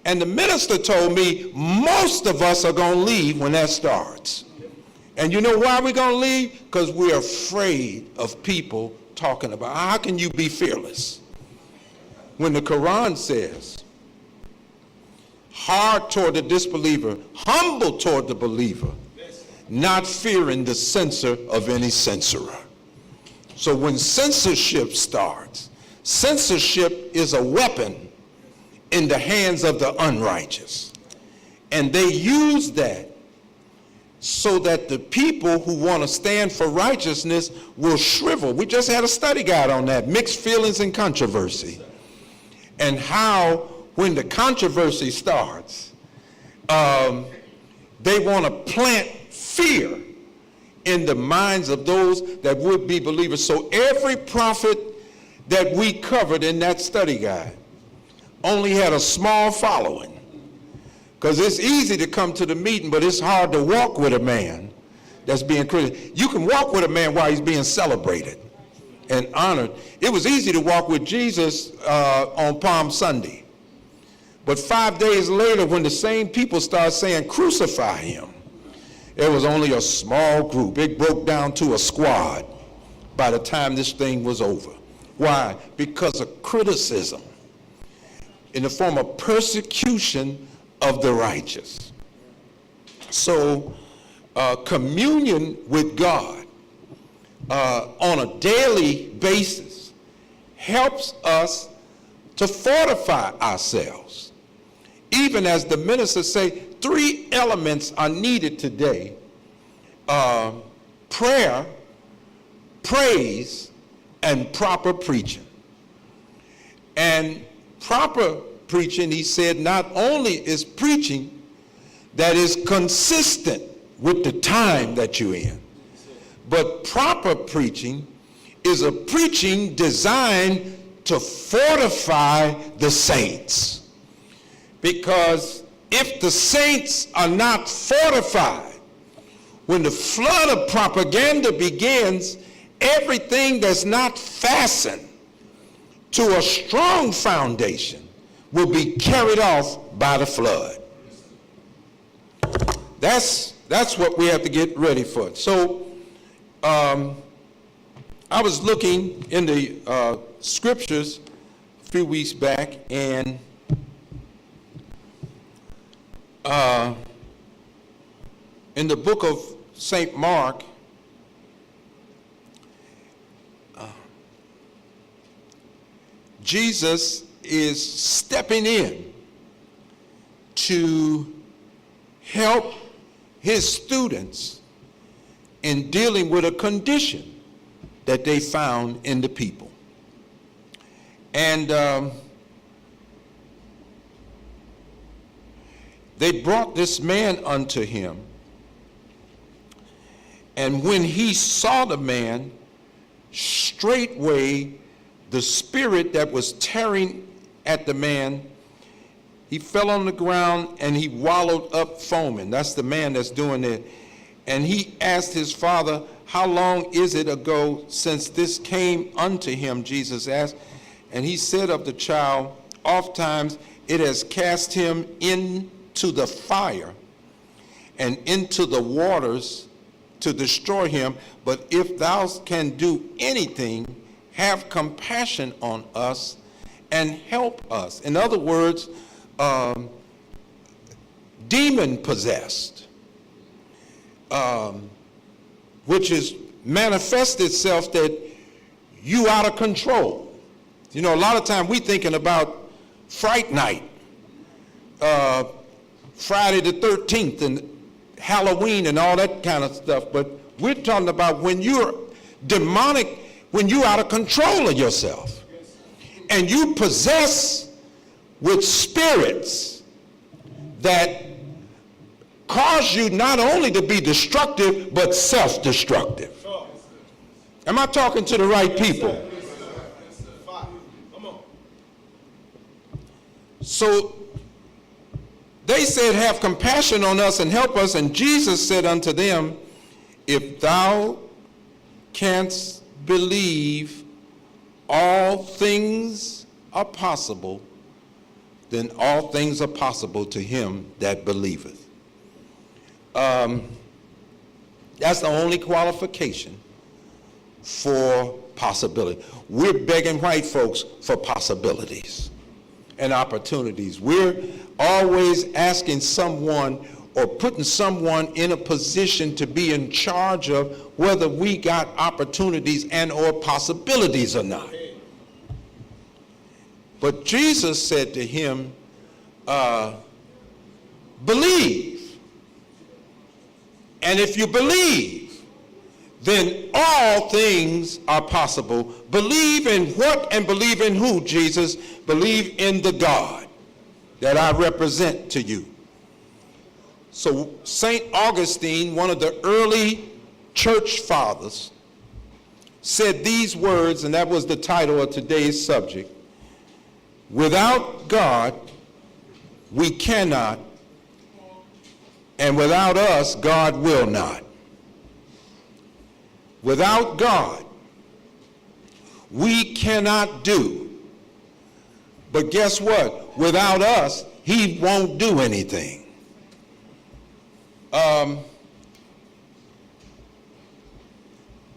And the minister told me most of us are going to leave when that starts. And you know why we're going to leave? Because we're afraid of people talking about, how can you be fearless? When the Quran says, hard toward the disbeliever, humble toward the believer, not fearing the censor of any censorer. So when censorship starts, censorship is a weapon in the hands of the unrighteous. And they use that so that the people who want to stand for righteousness will shrivel. We just had a study guide on that, mixed feelings and controversy. And how when the controversy starts, they want to plant fear in the minds of those that would be believers. So every prophet that we covered in that study guide only had a small following. Because it's easy to come to the meeting, but it's hard to walk with a man that's being criticized. You can walk with a man while he's being celebrated and honored. It was easy to walk with Jesus on Palm Sunday. But 5 days later, when the same people started saying, crucify him, it was only a small group. It broke down to a squad by the time this thing was over. Why? Because of criticism in the form of persecution of the righteous. So communion with God on a daily basis helps us to fortify ourselves. Even as the ministers say, 3 elements are needed today: prayer, praise, and proper preaching. And proper preaching, he said, not only is preaching that is consistent with the time that you're in, but proper preaching is a preaching designed to fortify the saints. Because if the saints are not fortified, when the flood of propaganda begins, everything that's not fastened to a strong foundation will be carried off by the flood. That's what we have to get ready for. So I was looking in the scriptures a few weeks back, and in the book of St. Mark, Jesus is stepping in to help his students in dealing with a condition that they found in the people. And they brought this man unto him, and when he saw the man, straightway the spirit that was tearing at the man, he fell on the ground and he wallowed up foaming. That's the man that's doing it. And he asked his father, how long is it ago since this came unto him? Jesus asked. And he said of the child, oftentimes it has cast him into the fire and into the waters to destroy him. But if thou can do anything, have compassion on us and help us. In other words, demon possessed, which is manifest itself that you out of control. You know, a lot of time we thinking about Fright Night, Friday the 13th and Halloween and all that kind of stuff, but we're talking about when you're demonic, when you're out of control of yourself and you possess with spirits that cause you not only to be destructive, but self-destructive. Am I talking to the right people? So they said, have compassion on us and help us. And Jesus said unto them, if thou canst believe, all things are possible, then all things are possible to him that believeth. That's the only qualification for possibility. We're begging white folks for possibilities and opportunities. We're always asking someone or putting someone in a position to be in charge of whether we got opportunities and or possibilities or not. But Jesus said to him, believe. And if you believe, then all things are possible. Believe in what and believe in who, Jesus? Believe in the God that I represent to you. So St. Augustine, one of the early church fathers, said these words, and that was the title of today's subject: without God, we cannot, and without us, God will not. Without God, we cannot do. But guess what? Without us, he won't do anything.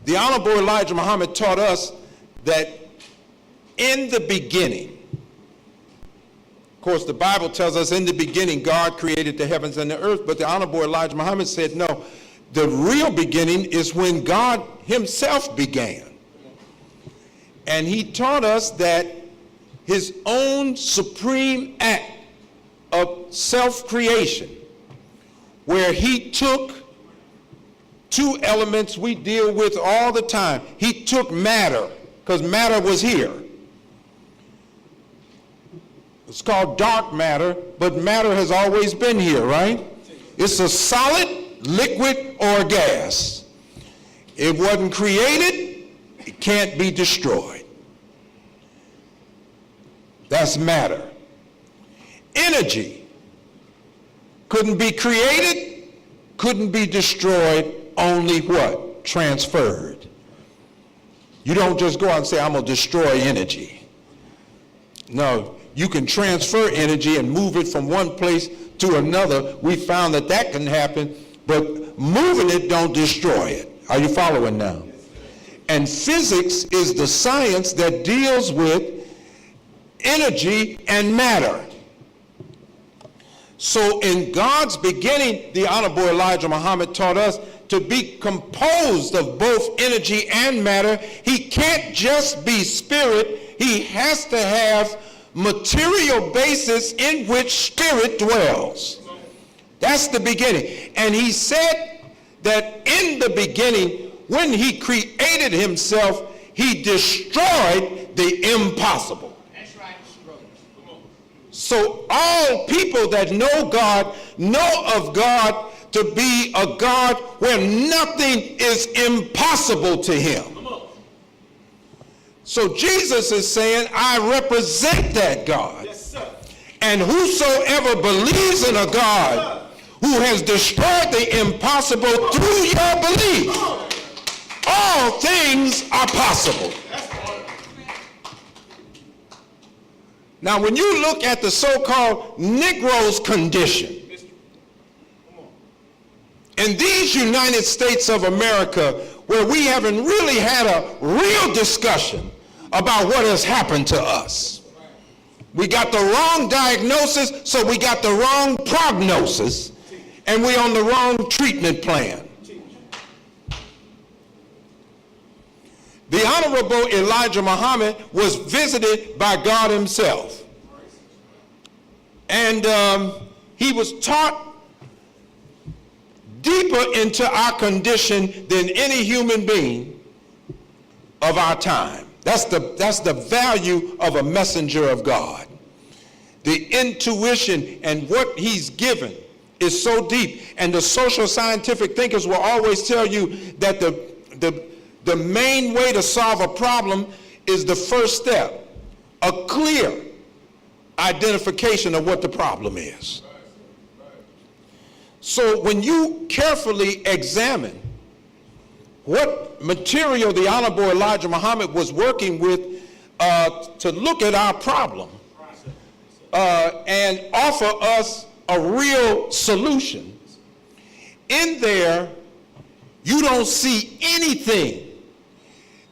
The Honorable Elijah Muhammad taught us that in the beginning, of course, the Bible tells us in the beginning God created the heavens and the earth, but the Honorable Elijah Muhammad said, no, the real beginning is when God himself began. And he taught us that his own supreme act of self-creation, where he took two elements we deal with all the time. He took matter, because matter was here. It's called dark matter, but matter has always been here, right? It's a solid, liquid, or a gas. It wasn't created, it can't be destroyed. That's matter. Energy couldn't be created, couldn't be destroyed, only what? Transferred. You don't just go out and say, I'm going to destroy energy. No, you can transfer energy and move it from one place to another. We found that that can happen, but moving it don't destroy it. Are you following now? And physics is the science that deals with energy and matter. So in God's beginning, the Honorable Elijah Muhammad taught us to be composed of both energy and matter. He can't just be spirit. He has to have material basis in which spirit dwells. That's the beginning. And he said that in the beginning, when he created himself, he destroyed the impossible. That's right. So all people that know God know of God to be a God where nothing is impossible to him. So Jesus is saying, I represent that God. Yes, sir. And whosoever believes in a God who has destroyed the impossible through your belief, all things are possible. Now, when you look at the so-called Negro's condition, in these United States of America, where we haven't really had a real discussion about what has happened to us. We got the wrong diagnosis, so we got the wrong prognosis, and we're on the wrong treatment plan. The Honorable Elijah Muhammad was visited by God himself. And he was taught deeper into our condition than any human being of our time. That's the value of a messenger of God. The intuition and what he's given is so deep. And the social scientific thinkers will always tell you that the main way to solve a problem is the first step, a clear identification of what the problem is. So when you carefully examine what material the Honorable Elijah Muhammad was working with to look at our problem and offer us a real solution, in there you don't see anything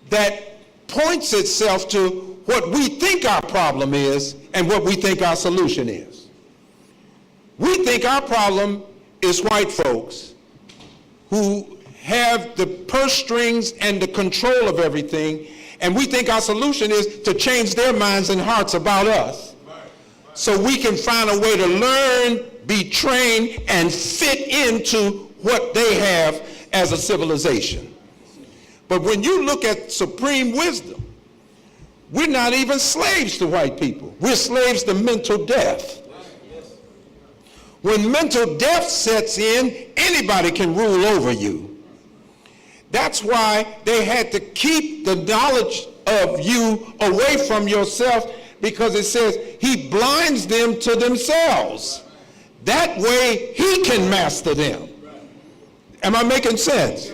that points itself to what we think our problem is and what we think our solution is. We think our problem is white folks who have the purse strings and the control of everything, and we think our solution is to change their minds and hearts about us so we can find a way to learn, be trained, and fit into what they have as a civilization. But when you look at supreme wisdom, we're not even slaves to white people. We're slaves to mental death. When mental death sets in, anybody can rule over you. That's why they had to keep the knowledge of you away from yourself, because it says he blinds them to themselves. That way he can master them. Am I making sense?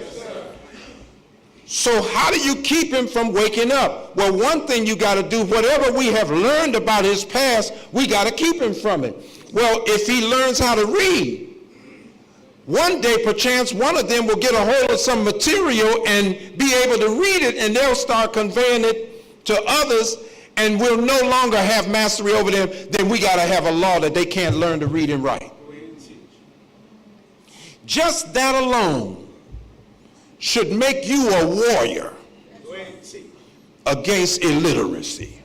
So how do you keep him from waking up? Well, one thing you got to do, whatever we have learned about his past, we got to keep him from it. Well, if he learns how to read, one day, perchance, one of them will get a hold of some material and be able to read it, and they'll start conveying it to others, and we'll no longer have mastery over them. Then we got to have a law that they can't learn to read and write. Just that alone should make you a warrior against illiteracy.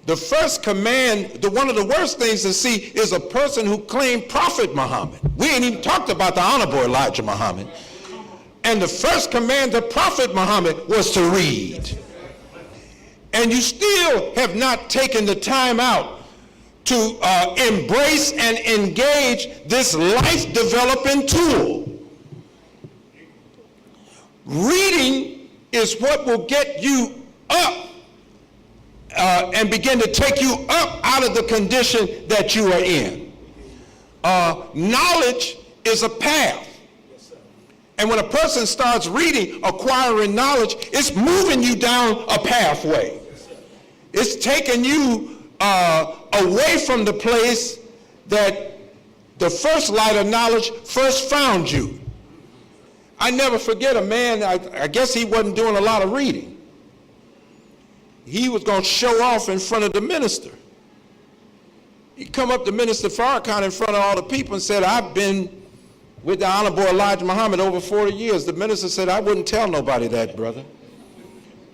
The first command, one of the worst things to see is a person who claimed Prophet Muhammad. We ain't even talked about the Honorable Elijah Muhammad. And the first command of Prophet Muhammad was to read. And you still have not taken the time out to embrace and engage this life-developing tool. Reading is what will get you up and begin to take you up out of the condition that you are in. Knowledge is a path. And when a person starts reading, acquiring knowledge, it's moving you down a pathway. It's taking you away from the place that the first light of knowledge first found you. I never forget a man, I guess he wasn't doing a lot of reading. He was going to show off in front of the minister. He come up to Minister Farrakhan in front of all the people and said, I've been with the Honorable Elijah Muhammad over 40 years. The minister said, I wouldn't tell nobody that, brother,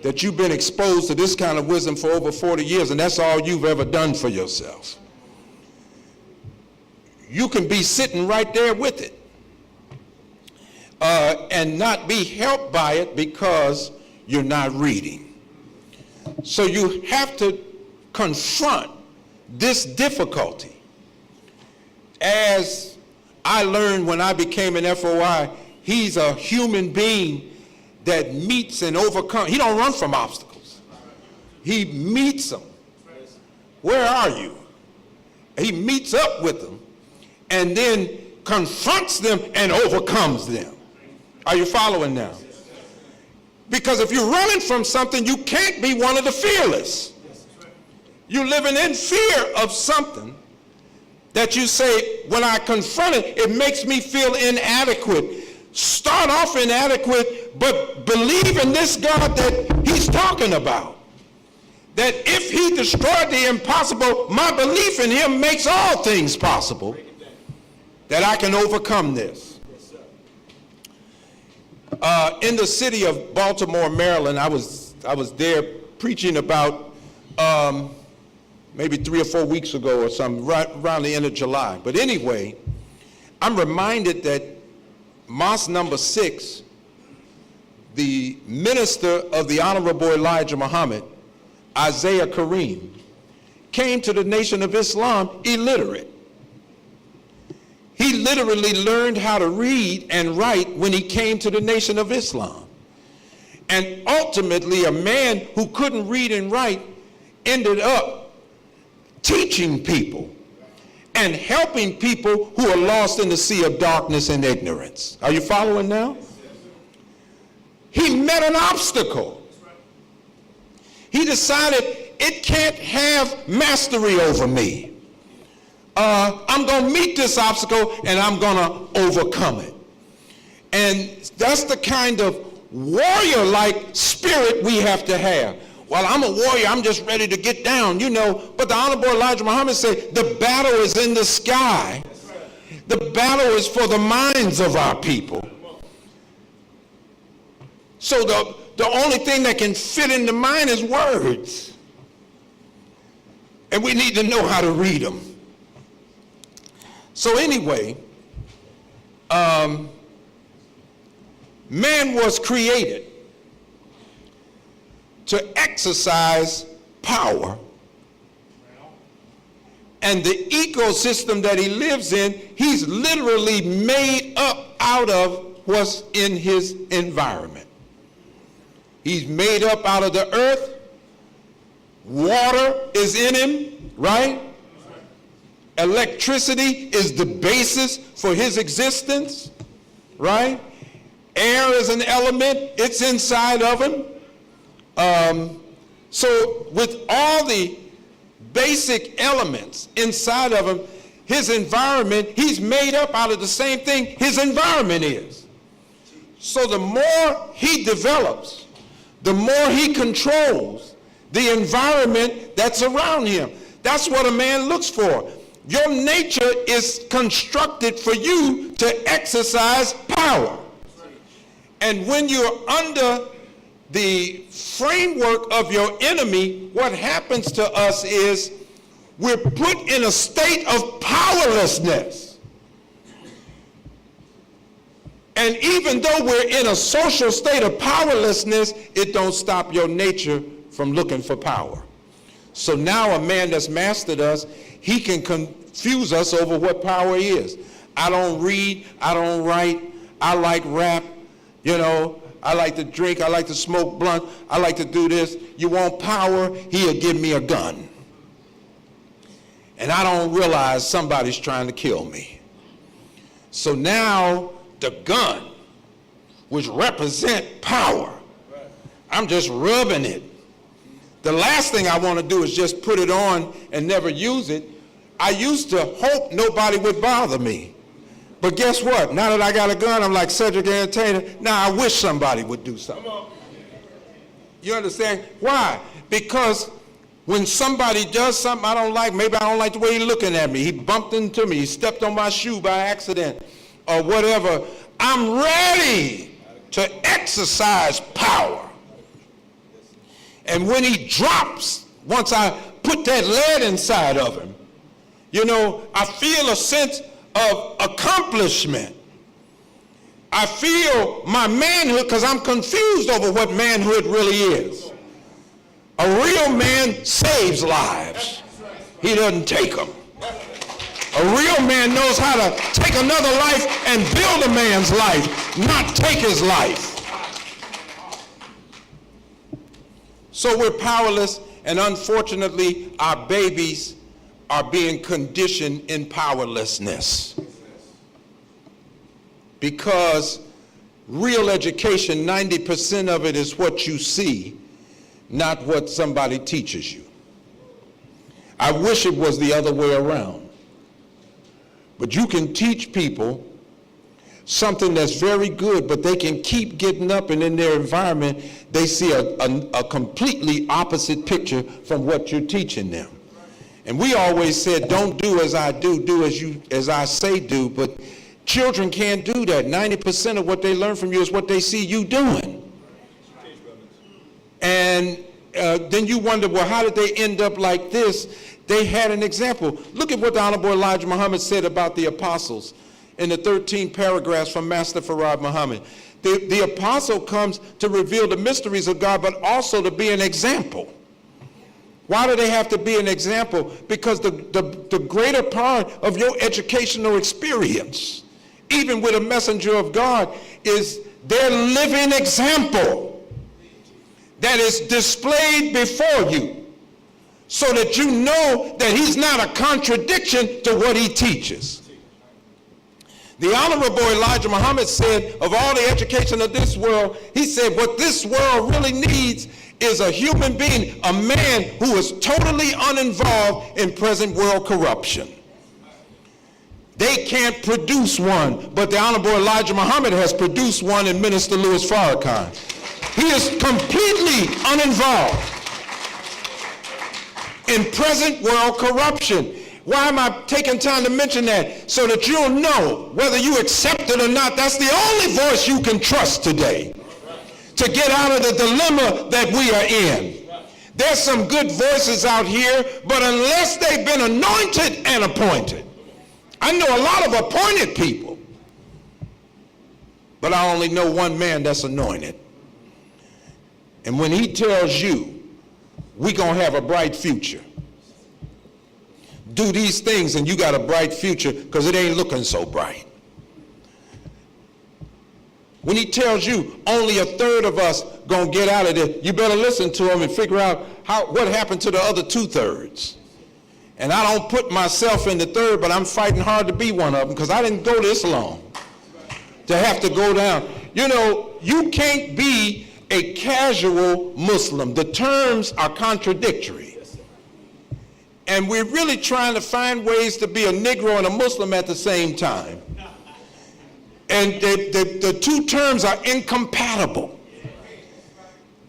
that you've been exposed to this kind of wisdom for over 40 years, and that's all you've ever done for yourself. You can be sitting right there with it and not be helped by it because you're not reading. So you have to confront this difficulty. As I learned when I became an FOI, he's a human being that meets and overcomes. He don't run from obstacles. He meets them. Where are you? He meets up with them and then confronts them and overcomes them. Are you following now? Because if you're running from something, you can't be one of the fearless. You're living in fear of something that you say, when I confront it, it makes me feel inadequate. Start off inadequate, but believe in this God that he's talking about. That if he destroyed the impossible, my belief in him makes all things possible, that I can overcome this. In the city of Baltimore, Maryland, I was there preaching about maybe 3 or 4 weeks ago or something, right around the end of July. But anyway, I'm reminded that Mosque number 6, the minister of the Honorable Elijah Muhammad, Isaiah Kareem, came to the Nation of Islam illiterate. He literally learned how to read and write when he came to the Nation of Islam. And ultimately, a man who couldn't read and write ended up teaching people and helping people who are lost in the sea of darkness and ignorance. Are you following now? He met an obstacle. He decided it can't have mastery over me. I'm going to meet this obstacle and I'm going to overcome it. And that's the kind of warrior-like spirit we have to have. Well, I'm a warrior, I'm just ready to get down, you know. But the Honorable Elijah Muhammad said, the battle is in the sky. The battle is for the minds of our people. So the only thing that can fit in the mind is words. And we need to know how to read them. So anyway, man was created to exercise power. And the ecosystem that he lives in, he's literally made up out of what's in his environment. He's made up out of the earth. Water is in him, right? Electricity is the basis for his existence, right? Air is an element, it's inside of him. So with all the basic elements inside of him, his environment, he's made up out of the same thing his environment is. So the more he develops, the more he controls the environment that's around him. That's what a man looks for. Your nature is constructed for you to exercise power. And when you're under the framework of your enemy, what happens to us is we're put in a state of powerlessness. And even though we're in a social state of powerlessness, it don't stop your nature from looking for power. So now a man that's mastered us, he can confuse us over what power is. I don't read, I don't write, I like rap, you know, I like to drink, I like to smoke blunt, I like to do this. You want power? He'll give me a gun. And I don't realize somebody's trying to kill me. So now the gun, which represent power, I'm just rubbing it. The last thing I want to do is just put it on and never use it. I used to hope nobody would bother me. But guess what? Now that I got a gun, I'm like Cedric the Entertainer. Now I wish somebody would do something. You understand? Why? Because when somebody does something I don't like, maybe I don't like the way he's looking at me. He bumped into me. He stepped on my shoe by accident or whatever. I'm ready to exercise power. And when he drops, once I put that lead inside of him, you know, I feel a sense of accomplishment. I feel my manhood, because I'm confused over what manhood really is. A real man saves lives. He doesn't take them. A real man knows how to take another life and build a man's life, not take his life. So we're powerless, and unfortunately, our babies are being conditioned in powerlessness. Because real education, 90% of it is what you see, not what somebody teaches you. I wish it was the other way around. But you can teach people something that's very good, but they can keep getting up, and in their environment, they see a completely opposite picture from what you're teaching them. And we always said, don't do as I do, do as I say do, but children can't do that. 90% of what they learn from you is what they see you doing. And then you wonder, well, how did they end up like this? They had an example. Look at what the Honorable Elijah Muhammad said about the apostles in the 13 paragraphs from Master Farad Muhammad. The apostle comes to reveal the mysteries of God, but also to be an example. Why do they have to be an example? Because the greater part of your educational experience, even with a messenger of God, is their living example that is displayed before you, so that you know that he's not a contradiction to what he teaches. The Honorable Elijah Muhammad said, of all the education of this world, he said, what this world really needs is a human being, a man who is totally uninvolved in present world corruption. They can't produce one, but the Honorable Elijah Muhammad has produced one in Minister Louis Farrakhan. He is completely uninvolved in present world corruption. Why am I taking time to mention that? So that you'll know whether you accept it or not. That's the only voice you can trust today to get out of the dilemma that we are in. There's some good voices out here, but unless they've been anointed and appointed. I know a lot of appointed people, but I only know one man that's anointed. And when he tells you, we're going to have a bright future, do these things and you got a bright future, because it ain't looking so bright. When he tells you only a third of us gonna get out of there, you better listen to him and figure out what happened to the other 2/3. And I don't put myself in the third, but I'm fighting hard to be one of them, because I didn't go this long to have to go down. You know, you can't be a casual Muslim. The terms are contradictory. and we're really trying to find ways to be a Negro and a Muslim at the same time. And the two terms are incompatible.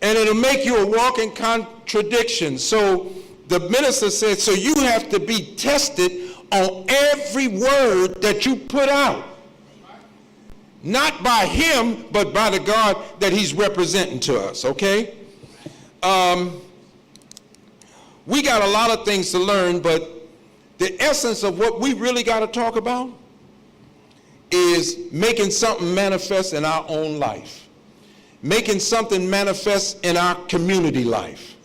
And it'll make you a walking contradiction. So the minister said, so you have to be tested on every word that you put out. Not by him, but by the God that he's representing to us, okay? We got a lot of things to learn, but the essence of what we really got to talk about is making something manifest in our own life, making something manifest in our community life.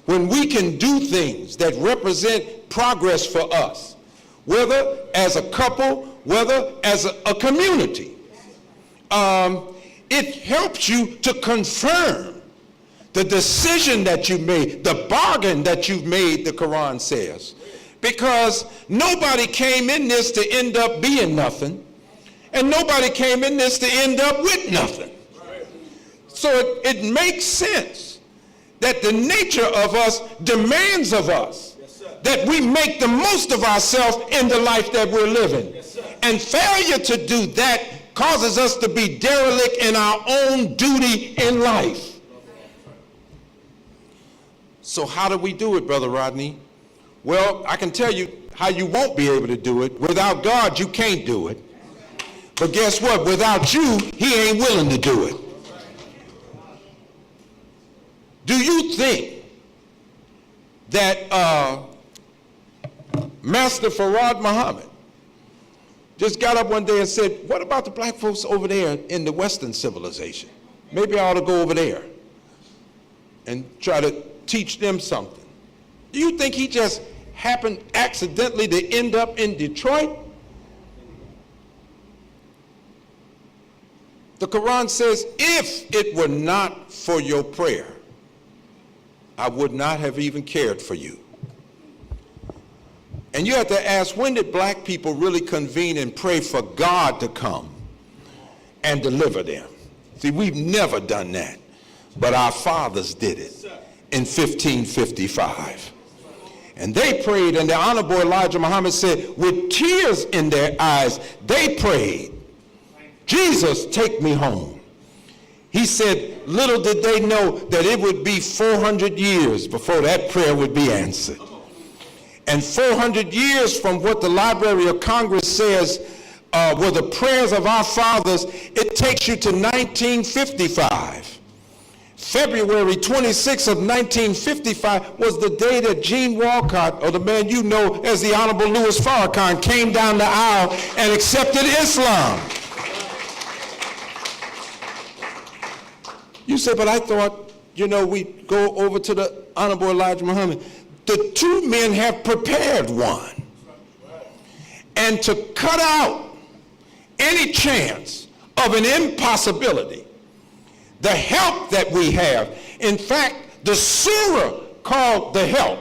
When we can do things that represent progress for us, whether as a couple, whether as a community, it helps you to confirm the decision that you made, the bargain that you've made, the Quran says. Because nobody came in this to end up being nothing, and nobody came in this to end up with nothing. So it makes sense that the nature of us demands of us that we make the most of ourselves in the life that we're living. And failure to do that causes us to be derelict in our own duty in life. So how do we do it, Brother Rodney? Well, I can tell you how you won't be able to do it. Without God, you can't do it. But guess what? Without you, he ain't willing to do it. Do you think that Master Farad Muhammad just got up one day and said, what about the black folks over there in the Western civilization? Maybe I ought to go over there and try to teach them something. Do you think he just happened accidentally to end up in Detroit? The Quran says, if it were not for your prayer, I would not have even cared for you. And you have to ask, when did black people really convene and pray for God to come and deliver them? See, we've never done that, but our fathers did it in 1555. And they prayed, and the Honorable Elijah Muhammad said, with tears in their eyes, they prayed, Jesus, take me home. He said, little did they know that it would be 400 years before that prayer would be answered. And 400 years from what the Library of Congress says were the prayers of our fathers, it takes you to 1955. February 26th of 1955 was the day that Gene Walcott, or the man you know as the Honorable Louis Farrakhan, came down the aisle and accepted Islam. You say, but I thought, we'd go over to the Honorable Elijah Muhammad. The two men have prepared one. And to cut out any chance of an impossibility, the help that we have, in fact, the surah called the help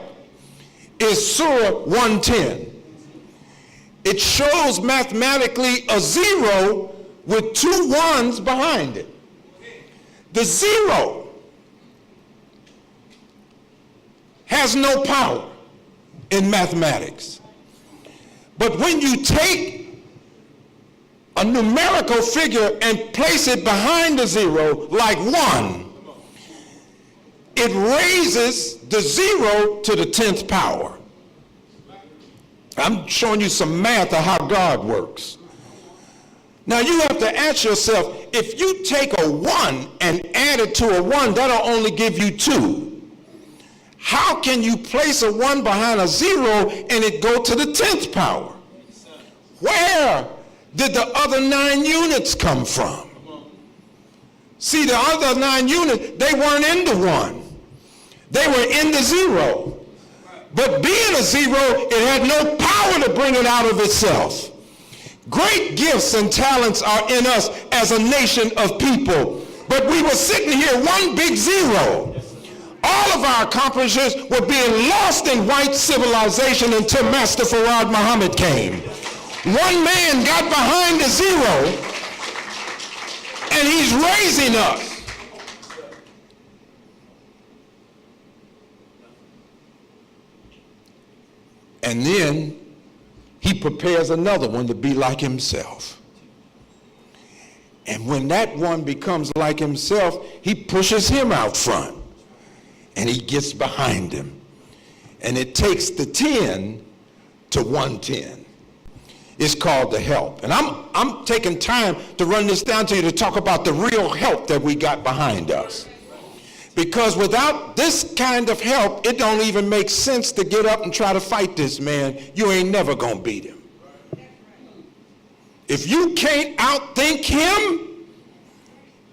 is Surah 110. It shows mathematically a zero with two ones behind it. The zero has no power in mathematics. But when you take a numerical figure and place it behind the zero, like 1, it raises the 0 to the 10th power. I'm showing you some math of how God works. Now you have to ask yourself, if you take a 1 and add it to a 1, that'll only give you 2. How can you place a 1 behind a 0 and it go to the 10th power? Where did the other 9 units come from? See, the other 9 units, they weren't in the 1. They were in the 0. But being a 0, it had no power to bring it out of itself. Great gifts and talents are in us as a nation of people. But we were sitting here, one big 0. All of our accomplishments were being lost in white civilization until Master Farad Muhammad came. One man got behind the 0, and he's raising us. And then he prepares another one to be like himself. And when that one becomes like himself, he pushes him out front and he gets behind him. And it takes the 10 to 110. It's called the help. And I'm taking time to run this down to you to talk about the real help that we got behind us. Because without this kind of help, it don't even make sense to get up and try to fight this man. You ain't never gonna beat him. If you can't outthink him,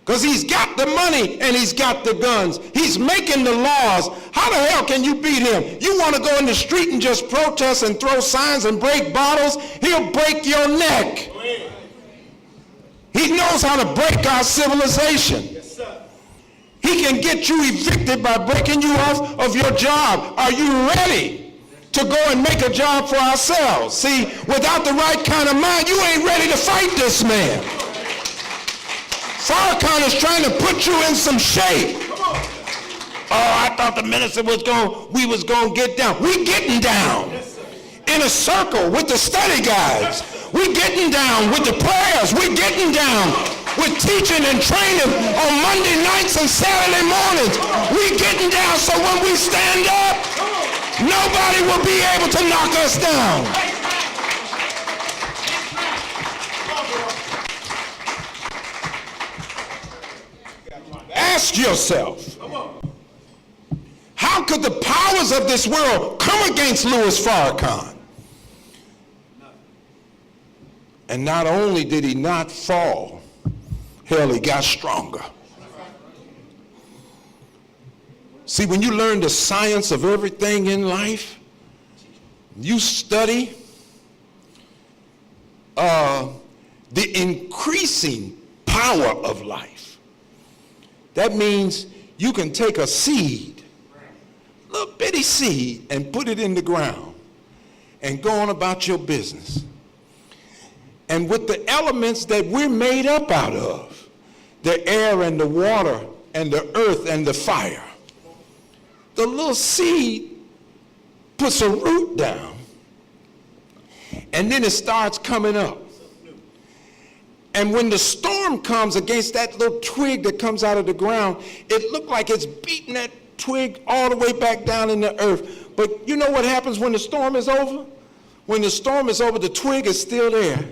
because he's got the money and he's got the guns, he's making the laws, how the hell can you beat him? You want to go in the street and just protest and throw signs and break bottles? He'll break your neck. He knows how to break our civilization. He can get you evicted by breaking you off of your job. Are you ready to go and make a job for ourselves? See, without the right kind of mind, you ain't ready to fight this man. Farrakhan is trying to put you in some shape. Oh, I thought the minister we was going to get down. We getting down in a circle with the study guides. We getting down with the prayers. We getting down with teaching and training on Monday nights and Saturday mornings. We getting down so when we stand up, nobody will be able to knock us down. Ask yourself, how could the powers of this world come against Louis Farrakhan? And not only did he not fall, hell, he got stronger. See, when you learn the science of everything in life, you study the increasing power of life. That means you can take a seed, little bitty seed, and put it in the ground and go on about your business. And with the elements that we're made up out of, the air and the water and the earth and the fire, the little seed puts a root down and then it starts coming up. And when the storm comes against that little twig that comes out of the ground, it looks like it's beating that twig all the way back down in the earth. But you know what happens when the storm is over? When the storm is over, the twig is still there.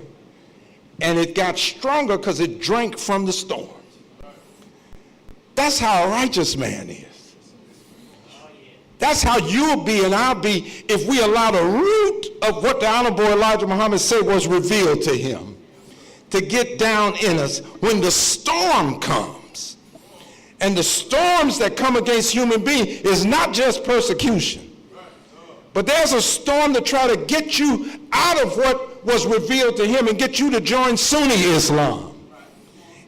And it got stronger because it drank from the storm. That's how a righteous man is. That's how you'll be and I'll be if we allow the root of what the Honorable Elijah Muhammad said was revealed to him to get down in us when the storm comes. And the storms that come against human beings is not just persecution, but there's a storm to try to get you out of what was revealed to him and get you to join Sunni Islam.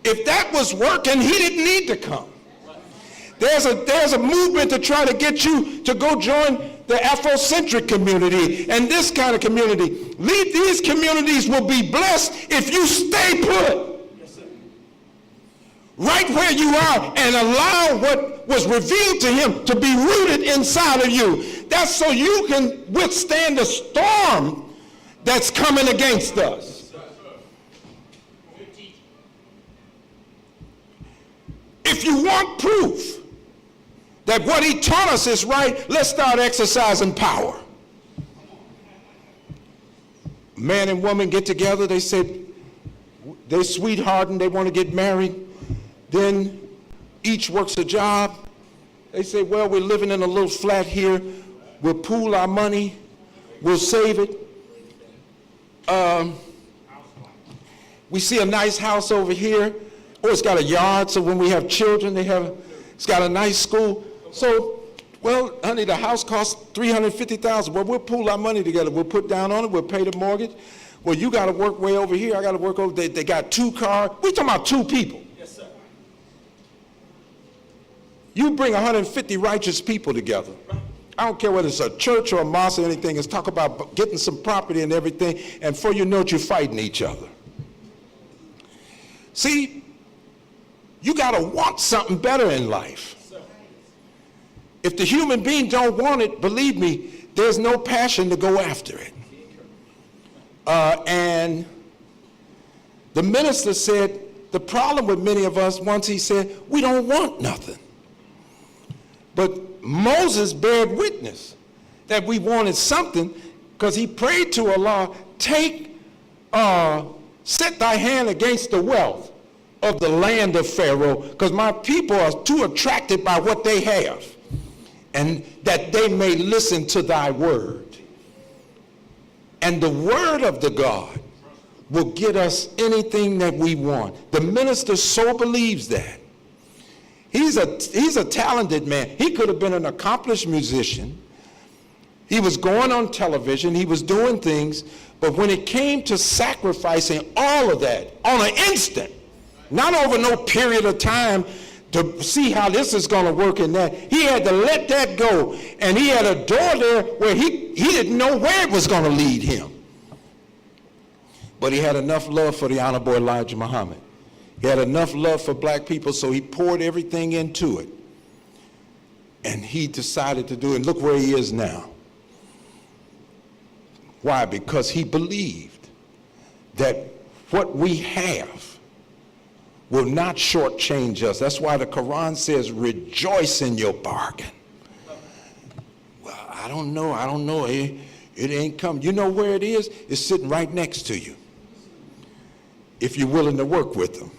If that was working, he didn't need to come. There's a movement to try to get you to go join the Afrocentric community and this kind of community. These communities will be blessed if you stay put right where you are and allow what was revealed to him to be rooted inside of you. That's so you can withstand the storm that's coming against us. If you want proof that what he taught us is right, let's start exercising power. Man and woman get together, they said they're sweethearting, they want to get married. Then each works a job. They say, well, we're living in a little flat here. We'll pool our money. We'll save it. We see a nice house over here. Oh, it's got a yard, so when we have children, it's got a nice school. So, well, honey, the house costs $350,000. Well, we'll pool our money together. We'll put down on it. We'll pay the mortgage. Well, you got to work way over here. I got to work over there. They got 2 cars. We're talking about 2 people. Yes, sir. You bring 150 righteous people together. I don't care whether it's a church or a mosque or anything. It's talk about getting some property and everything. And before you know it, you're fighting each other. See, you got to want something better in life. If the human being don't want it, believe me, there's no passion to go after it. And the minister said, the problem with many of us, once he said, we don't want nothing. But Moses bared witness that we wanted something, because he prayed to Allah, set thy hand against the wealth of the land of Pharaoh, because my people are too attracted by what they have, and that they may listen to thy word. And the word of the God will get us anything that we want. The minister so believes that. He's a talented man. He could have been an accomplished musician. He was going on television. He was doing things. But when it came to sacrificing all of that on an instant, not over no period of time to see how this is going to work in that, he had to let that go. And he had a door there where he didn't know where it was going to lead him. But he had enough love for the Honorable Elijah Muhammad. He had enough love for black people, so he poured everything into it. And he decided to do it. And look where he is now. Why? Because he believed that what we have will not shortchange us. That's why the Quran says, rejoice in your bargain. Well, I don't know. It ain't come. You know where it is? It's sitting right next to you, if you're willing to work with them.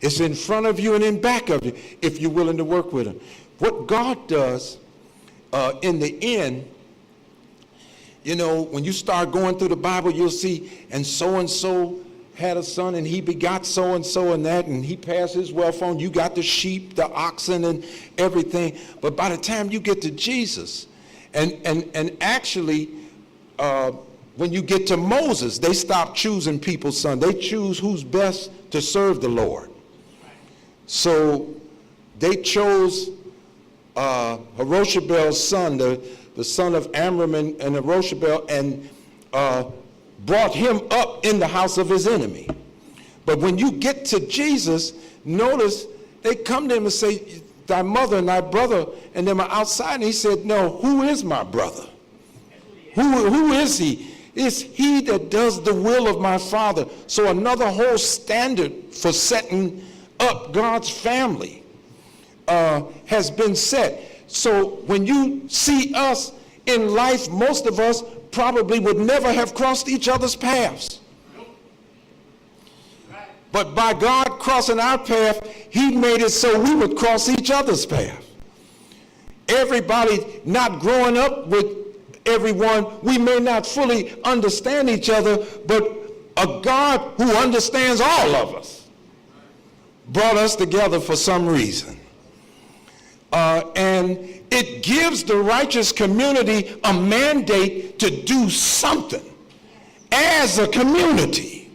It's in front of you and in back of you, if you're willing to work with them. What God does in the end, you know, when you start going through the Bible, you'll see, and so had a son, and he begot so-and-so and that, and he passed his wealth on. You got the sheep, the oxen, and everything. But by the time you get to Jesus, and actually, when you get to Moses, they stop choosing people's son. They choose who's best to serve the Lord. So they chose Heroshabel's son, the son of Amram and Heroshabel, and brought him up in the house of his enemy. But when you get to Jesus, notice they come to him and say, thy mother and thy brother, and them are outside. And he said, no, who is my brother? Who is he? It's he that does the will of my Father. So another whole standard for setting up God's family has been set. So when you see us in life, most of us probably would never have crossed each other's paths. But by God crossing our path, he made it so we would cross each other's path. Everybody not growing up with everyone, we may not fully understand each other, but a God who understands all of us brought us together for some reason. And it gives the righteous community a mandate to do something as a community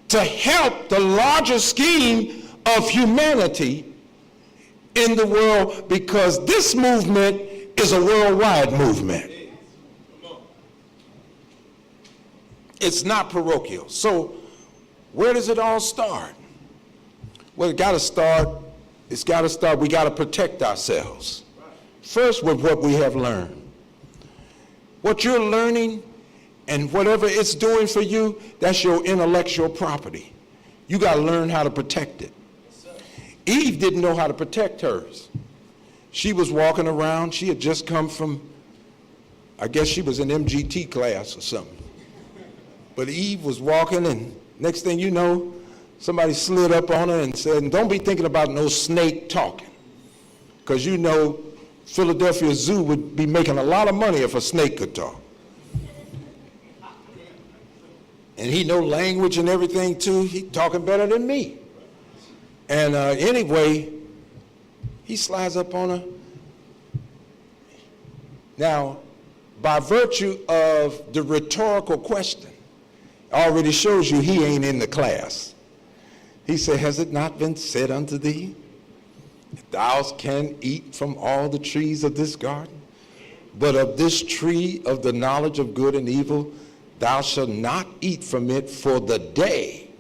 to help the larger scheme of humanity in the world, because this movement is a worldwide movement. It's not parochial. So where does it all start? Well, it's got to start, we got to protect ourselves. First, with what we have learned. What you're learning and whatever it's doing for you, that's your intellectual property. You got to learn how to protect it. Eve didn't know how to protect hers. She was walking around. She had just come from, I guess she was in MGT class or something. But Eve was walking, and next thing you know, somebody slid up on her and said, don't be thinking about no snake talking, because you know Philadelphia Zoo would be making a lot of money if a snake could talk. And he know language and everything too. He talking better than me. And anyway, he slides up on her. Now, by virtue of the rhetorical question, already shows you he ain't in the class. He said, has it not been said unto thee, thou canst eat from all the trees of this garden, but of this tree of the knowledge of good and evil, thou shalt not eat from it, for the day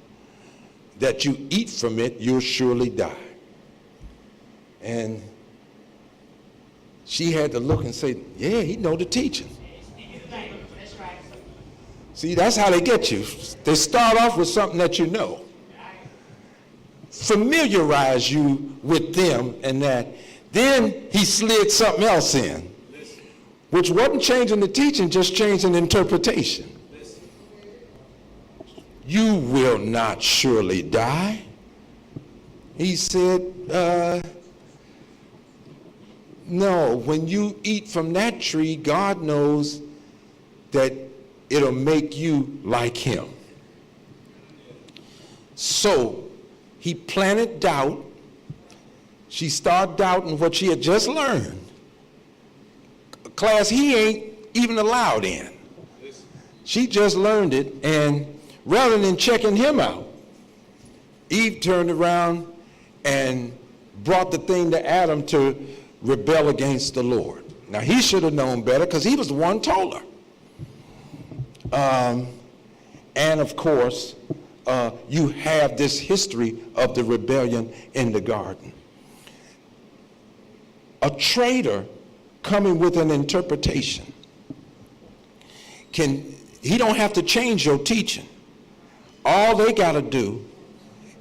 that you eat from it, you'll surely die. And she had to look and say, yeah, he know the teaching. See, that's how they get you. They start off with something that you know. Familiarize you with them and that. Then he slid something else in, which wasn't changing the teaching, just changing the interpretation. You will not surely die. He said, no, when you eat from that tree, God knows that it'll make you like him. So he planted doubt. She started doubting what she had just learned. A class he ain't even allowed in. She just learned it, and rather than checking him out, Eve turned around and brought the thing to Adam to rebel against the Lord. Now he should have known better because he was the one who told her. And of course, you have this history of the rebellion in the garden. A traitor coming with an interpretation he don't have to change your teaching. All they got to do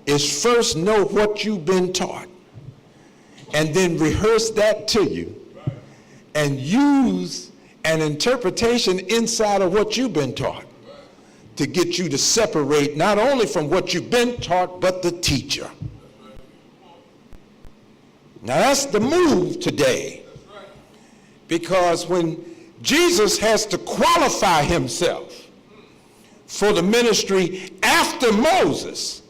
is first know what you've been taught and then rehearse that to you and use an interpretation inside of what you've been taught to get you to separate not only from what you've been taught, but the teacher. Now that's the move today, because when Jesus has to qualify himself for the ministry after Moses,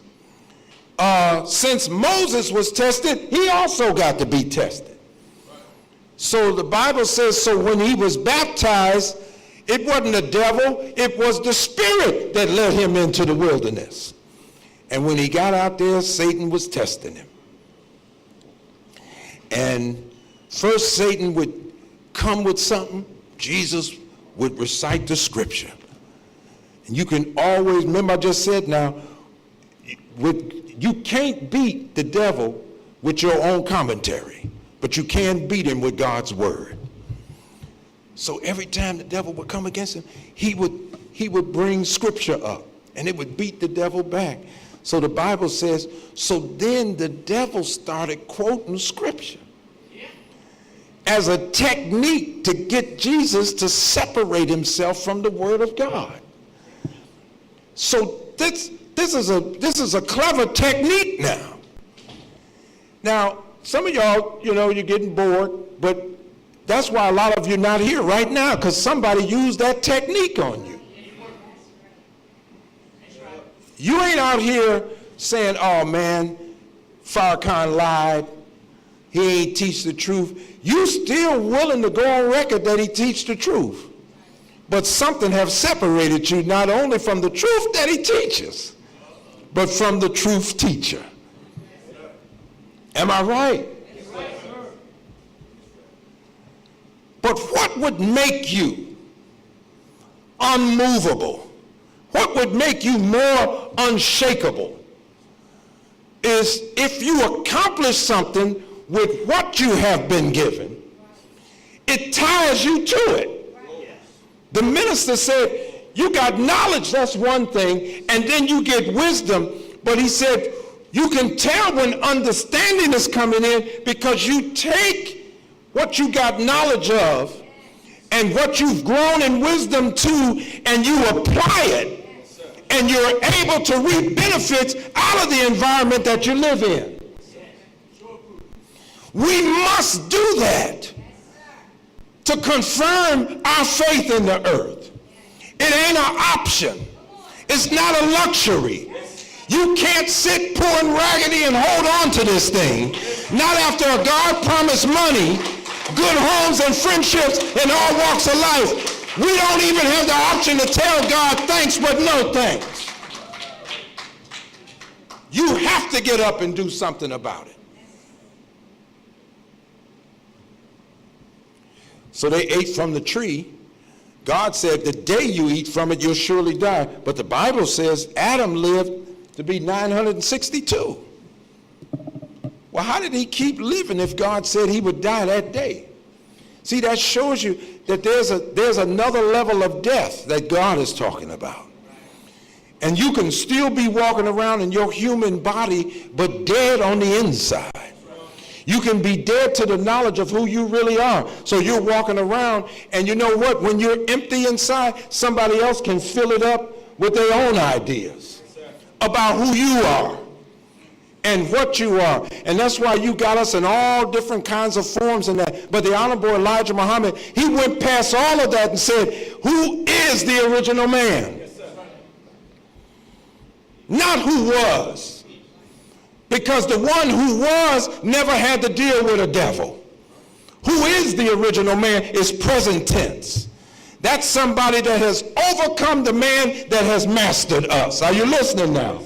since Moses was tested, he also got to be tested. So the Bible says, so when he was baptized, it wasn't the devil, it was the Spirit that led him into the wilderness. And when he got out there, Satan was testing him. And first Satan would come with something, Jesus would recite the scripture. And you can always, remember I just said now, you can't beat the devil with your own commentary, but you can beat him with God's word. So every time the devil would come against him, he would bring scripture up, and it would beat the devil back. So the Bible says, so then the devil started quoting scripture as a technique to get Jesus to separate himself from the word of God. So this is a clever technique now. Now, some of y'all, you're getting bored, but that's why a lot of you are not here right now, because somebody used that technique on you. You ain't out here saying, oh man, Farrakhan lied, he ain't teach the truth. You still willing to go on record that he teach the truth. But something have separated you not only from the truth that he teaches, but from the truth teacher. Am I right? But what would make you unmovable? What would make you more unshakable is if you accomplish something with what you have been given, it ties you to it. The minister said, you got knowledge, that's one thing, and then you get wisdom, but he said, you can tell when understanding is coming in because you take what you got knowledge of and what you've grown in wisdom to, and you apply it, and you're able to reap benefits out of the environment that you live in. We must do that to confirm our faith in the earth. It ain't an option. It's not a luxury. You can't sit poor and raggedy and hold on to this thing. Not after a God promised money, good homes and friendships in all walks of life. We don't even have the option to tell God thanks, but no thanks. You have to get up and do something about it. So they ate from the tree. God said, the day you eat from it, you'll surely die. But the Bible says Adam lived to be 962. Well, how did he keep living if God said he would die that day? See, that shows you that there's another level of death that God is talking about. And you can still be walking around in your human body, but dead on the inside. You can be dead to the knowledge of who you really are. So you're walking around, and you know what? When you're empty inside, somebody else can fill it up with their own ideas about who you are and what you are. And that's why you got us in all different kinds of forms and that. But the Honorable Elijah Muhammad, he went past all of that and said, who is the original man? Not who was. Because the one who was never had to deal with a devil. Who is the original man is present tense. That's somebody that has overcome the man that has mastered us. Are you listening now?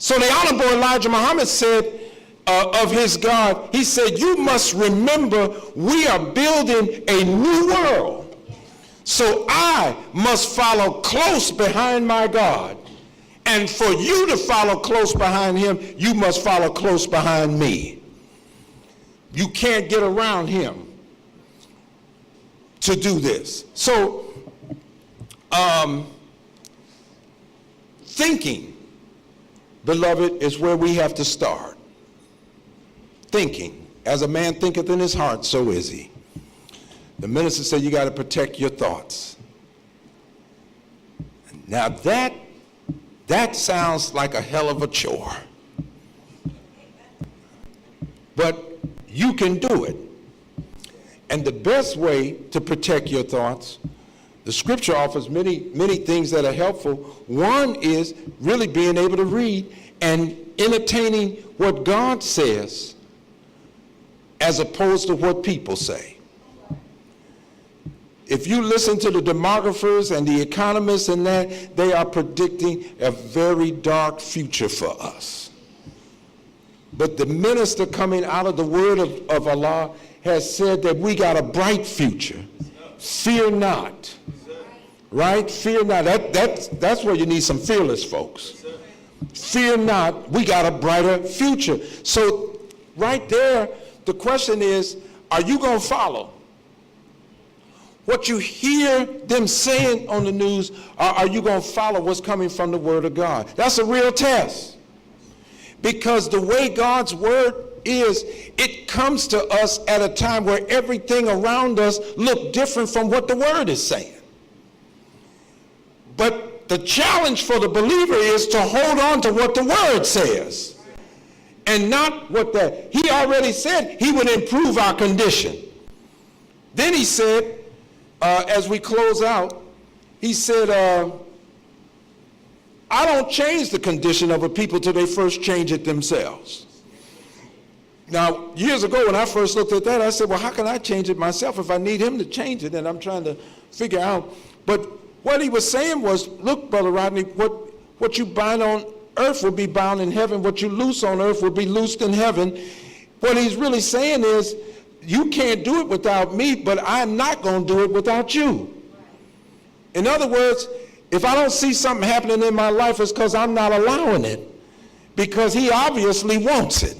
So the Honorable Elijah Muhammad said of his God, he said, you must remember we are building a new world. So I must follow close behind my God. And for you to follow close behind him, you must follow close behind me. You can't get around him to do this. So, thinking, beloved, is where we have to start. Thinking. As a man thinketh in his heart, so is he. The minister said you got to protect your thoughts. Now that sounds like a hell of a chore. But you can do it. And the best way to protect your thoughts, the scripture offers many things that are helpful. One is really being able to read and entertaining what God says as opposed to what people say. If you listen to the demographers and the economists and that, they are predicting a very dark future for us. But the minister coming out of the word of Allah has said that we got a bright future. Fear not. Right? Fear not. That's where you need some fearless folks. Fear not. We got a brighter future. So right there, the question is, are you going to follow what you hear them saying on the news, or are you going to follow what's coming from the Word of God? That's a real test. Because the way God's Word is, it comes to us at a time where everything around us looks different from what the Word is saying. But the challenge for the believer is to hold on to what the Word says. And not what he already said he would improve our condition. Then he said, as we close out, he said, I don't change the condition of a people till they first change it themselves. Now, years ago when I first looked at that, I said, well, how can I change it myself if I need him to change it? And I'm trying to figure out. But what he was saying was, look, Brother Rodney, what you bind on earth will be bound in heaven. What you loose on earth will be loosed in heaven. What he's really saying is, you can't do it without me, but I'm not going to do it without you. In other words, if I don't see something happening in my life, it's because I'm not allowing it, because he obviously wants it.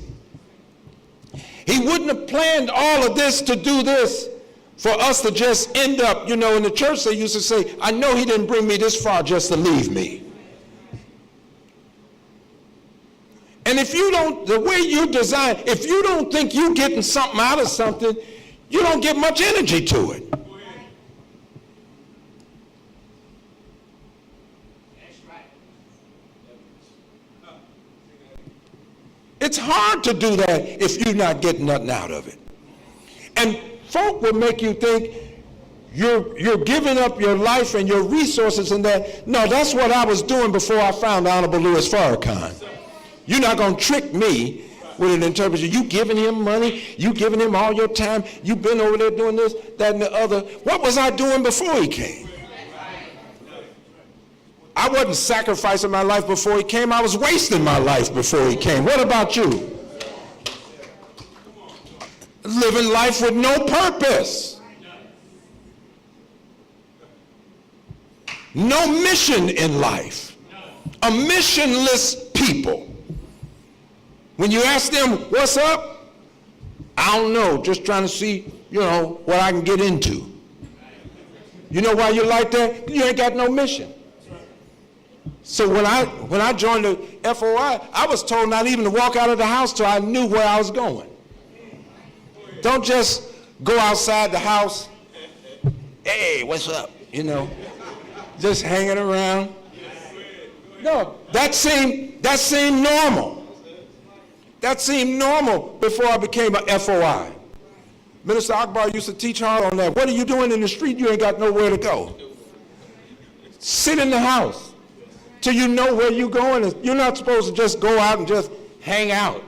He wouldn't have planned all of this to do this for us to just end up, in the church they used to say, I know he didn't bring me this far just to leave me. And if you don't, the way you design, if you don't think you're getting something out of something, you don't get much energy to it. It's hard to do that if you're not getting nothing out of it. And folk will make you think you're giving up your life and your resources and that. No, that's what I was doing before I found Honorable Louis Farrakhan. You're not going to trick me with an interpretation. You giving him money, you giving him all your time, you've been over there doing this, that, and the other. What was I doing before he came? I wasn't sacrificing my life before he came. I was wasting my life before he came. What about you? Living life with no purpose. No mission in life. A missionless people. When you ask them, what's up? I don't know, just trying to see what I can get into. You know why you like that? You ain't got no mission. So when I joined the FOI, I was told not even to walk out of the house till I knew where I was going. Don't just go outside the house, hey, what's up? Just hanging around. No, that seemed normal. That seemed normal before I became a FOI. Minister Akbar used to teach hard on that. What are you doing in the street? You ain't got nowhere to go. Sit in the house till you know where you're going. You're not supposed to just go out and just hang out.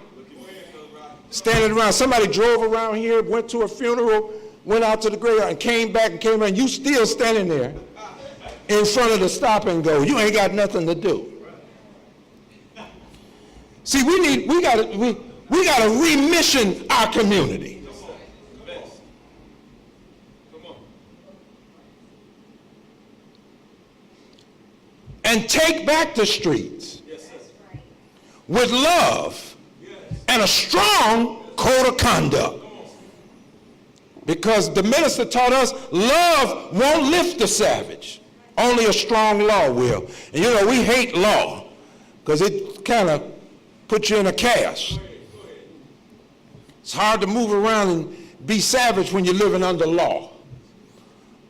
Standing around. Somebody drove around here, went to a funeral, went out to the graveyard, and came back, and you still standing there in front of the stop and go. You ain't got nothing to do. See, we got to remission our community. And take back the streets with love and a strong code of conduct. Because the minister taught us love won't lift the savage. Only a strong law will. And we hate law because it kind of puts you in a cast. It's hard to move around and be savage when you're living under law.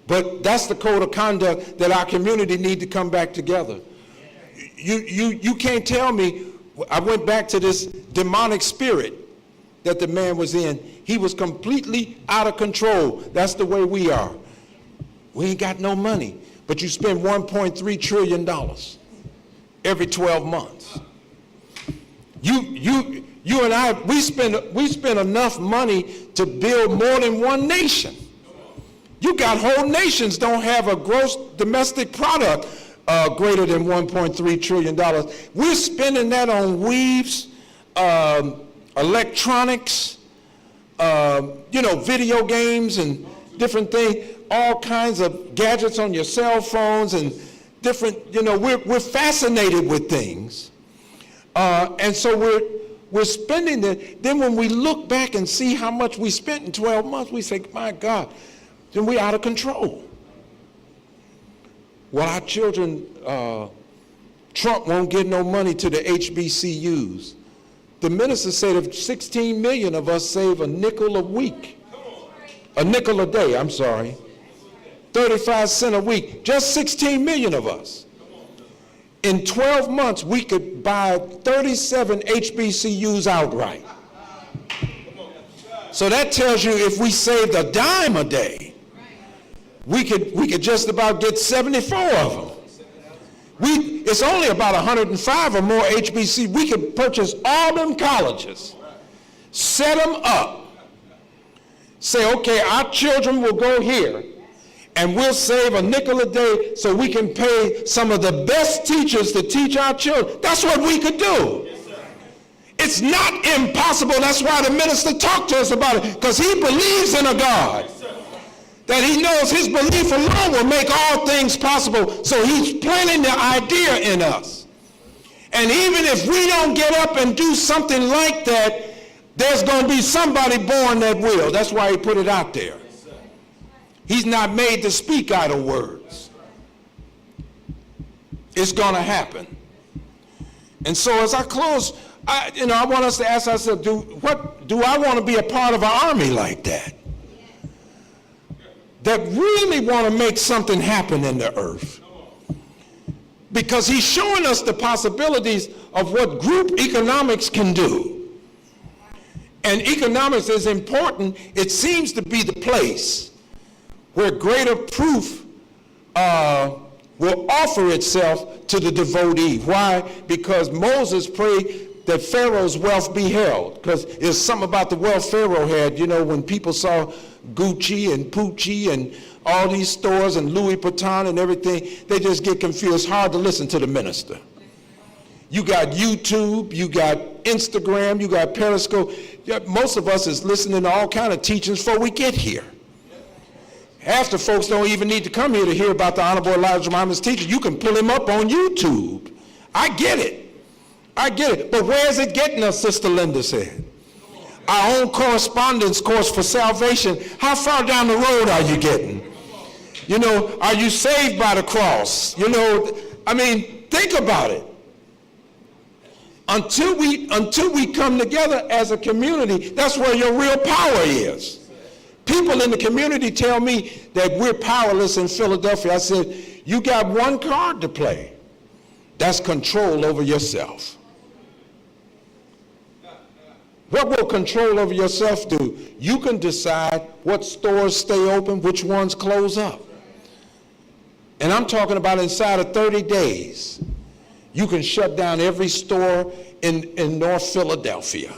But that's the code of conduct that our community need to come back together. You can't tell me. I went back to this demonic spirit that the man was in. He was completely out of control. That's the way we are. We ain't got no money, but you spend $1.3 trillion every 12 months. You and I, we spend enough money to build more than one nation. You got whole nations don't have a gross domestic product greater than $1.3 trillion. We're spending that on weaves, electronics, video games and different things, all kinds of gadgets on your cell phones and different, we're fascinated with things. And so we're spending it. Then when we look back and see how much we spent in 12 months, we say, my God, then we're out of control. Well, our children, Trump won't give no money to the HBCUs. The minister said if 16 million of us save a nickel a week, a nickel a day, 35 cents a week, just 16 million of us. In 12 months, we could buy 37 HBCUs outright. So that tells you if we saved a dime a day, we could just about get 74 of them. It's only about 105 or more HBC. We could purchase all them colleges, set them up, say, okay, our children will go here, and we'll save a nickel a day so we can pay some of the best teachers to teach our children. That's what we could do. It's not impossible. That's why the minister talked to us about it, because he believes in a God. That he knows his belief alone will make all things possible. So he's planting the idea in us. And even if we don't get up and do something like that, there's going to be somebody born that will. That's why he put it out there. He's not made to speak idle words. It's going to happen. And so as I close, I want us to ask ourselves, do I want to be a part of an army like that? That really want to make something happen in the earth. Because he's showing us the possibilities of what group economics can do. And economics is important. It seems to be the place where greater proof will offer itself to the devotee. Why? Because Moses prayed that Pharaoh's wealth be held. Because there's something about the wealth Pharaoh had, when people saw Gucci and Pucci and all these stores and Louis Vuitton and everything, they just get confused. It's hard to listen to the minister. You got YouTube, you got Instagram, you got Periscope. Most of us is listening to all kind of teachings before we get here. Half the folks don't even need to come here to hear about the Honorable Elijah Muhammad's teaching. You can pull him up on YouTube. I get it. But where is it getting us, Sister Linda said? our own correspondence course for salvation, how far down the road are you getting? You know, are you saved by the cross? You know, I mean, think about it. Until we come together as a community, that's where your real power is. People in the community tell me that we're powerless in Philadelphia. I said, you got one card to play. That's control over yourself. What will control over yourself do? You can decide what stores stay open, which ones close up. And I'm talking about inside of 30 days. You can shut down every store in North Philadelphia.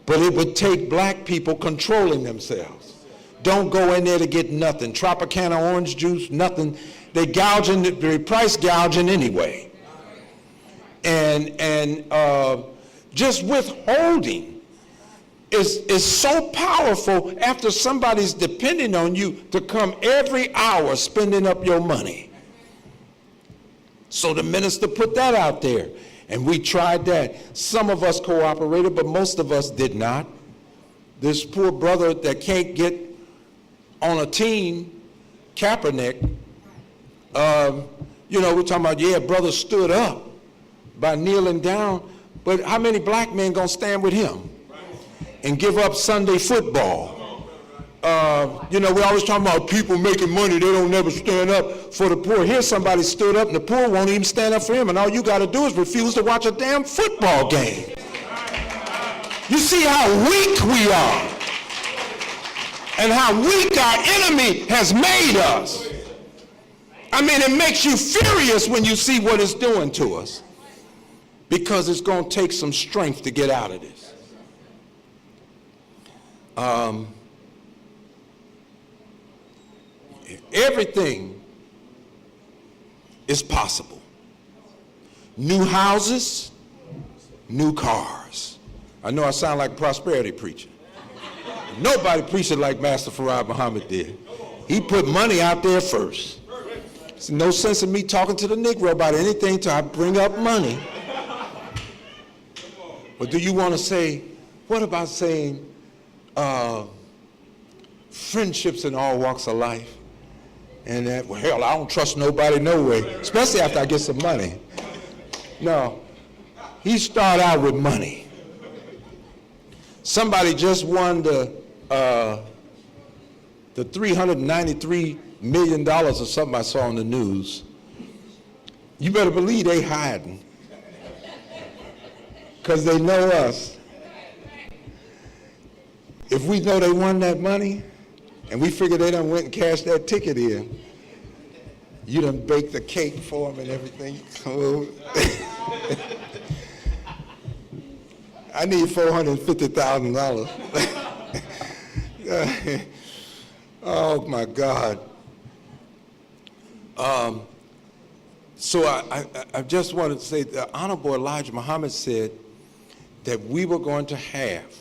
But it would take black people controlling themselves. Don't go in there to get nothing. Tropicana orange juice, nothing. They price gouging anyway. And just withholding is so powerful after somebody's depending on you to come every hour spending up your money. So the minister put that out there, and we tried that. Some of us cooperated, but most of us did not. This poor brother that can't get on a team, Kaepernick, you know, we're talking about, yeah, brother stood up by kneeling down, but how many black men gonna stand with him and give up Sunday football? You know, we always talking about people making money, they don't never stand up for the poor. Here's somebody stood up and the poor won't even stand up for him, and all you gotta do is refuse to watch a damn football game. You see how weak we are and how weak our enemy has made us. I mean, it makes you furious when you see what it's doing to us, because it's gonna take some strength to get out of this. Everything is possible. New houses, new cars. I know I sound like a prosperity preacher. Nobody preached it like Master Farad Muhammad did. He put money out there first. There's no sense in me talking to the Negro about anything till I bring up money. But do you want to say, what about saying friendships in all walks of life? And that, well, hell, I don't trust nobody no way, especially after I get some money. No, he started out with money. Somebody just won the $393 million or something I saw on the news. You better believe they hiding, because they know us. If we know they won that money, and we figure they done went and cashed that ticket in, you done baked the cake for them and everything. I need $450,000. Oh my God. So I just wanted to say the Honorable Elijah Muhammad said that we were going to have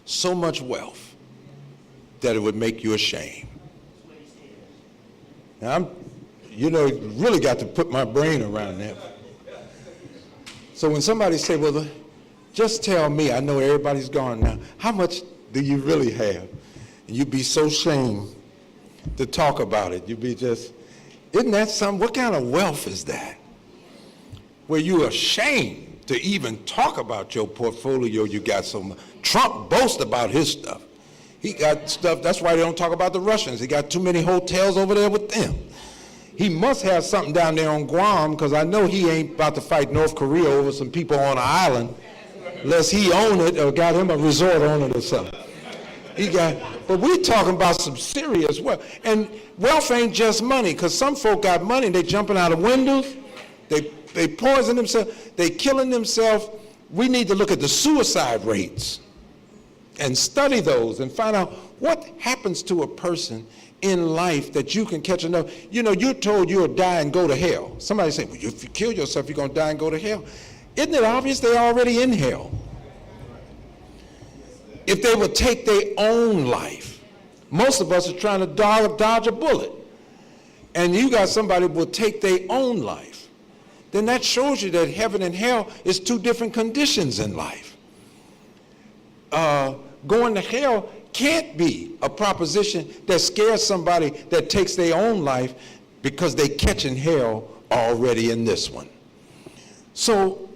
so much wealth that it would make you ashamed. Now you know, really got to put my brain around that. So when somebody say, well, just tell me, I know everybody's gone now, how much do you really have? And you'd be so ashamed to talk about it. You'd be just, isn't that something? What kind of wealth is that? Where you're ashamed to even talk about your portfolio you got so much. Trump boasts about his stuff. He got stuff, that's why they don't talk about the Russians. He got too many hotels over there with them. He must have something down there on Guam, because I know he ain't about to fight North Korea over some people on an island, unless he owned it or got him a resort on it or something. But we're talking about some serious wealth. And wealth ain't just money, because some folk got money and they jumping out of windows, they poison themselves, they killing themselves. We need to look at the suicide rates and study those and find out what happens to a person in life that you can catch enough. You know, you're told you'll die and go to hell. Somebody say, well, if you kill yourself, you're going to die and go to hell. Isn't it obvious they're already in hell? If they would take their own life, most of us are trying to dodge a bullet, and you got somebody who will take their own life, then that shows you that heaven and hell is two different conditions in life. going to hell can't be a proposition that scares somebody that takes their own life, because they catching hell already in this one. So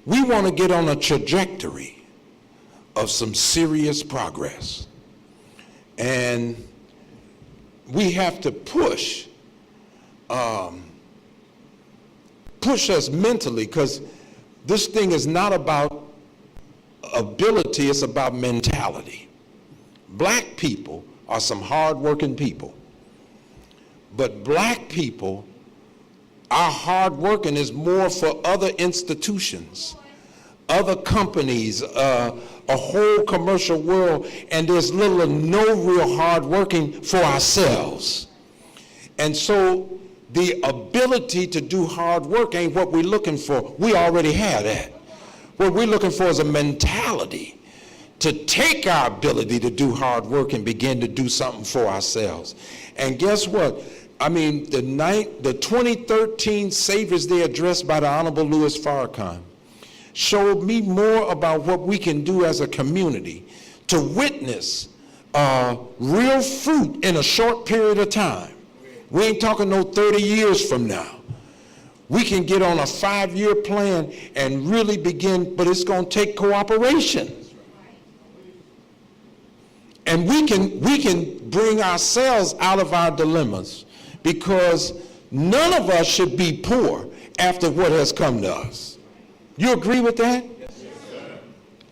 we want to get on a trajectory of some serious progress. And we have to push us mentally, because this thing is not about ability, it's about mentality. Black people are some hard-working people. But black people, our hard working is more for other institutions, other companies, a whole commercial world, and there's little or no real hard working for ourselves. And so the ability to do hard work ain't what we're looking for. We already have that. What we're looking for is a mentality to take our ability to do hard work and begin to do something for ourselves. And guess what? I mean, the 2013 Savior's Day address by the Honorable Louis Farrakhan showed me more about what we can do as a community to witness real fruit in a short period of time. We ain't talking no 30 years from now. We can get on a 5-year plan and really begin, but it's going to take cooperation. And we can bring ourselves out of our dilemmas, because none of us should be poor after what has come to us. You agree with that? Yes, sir.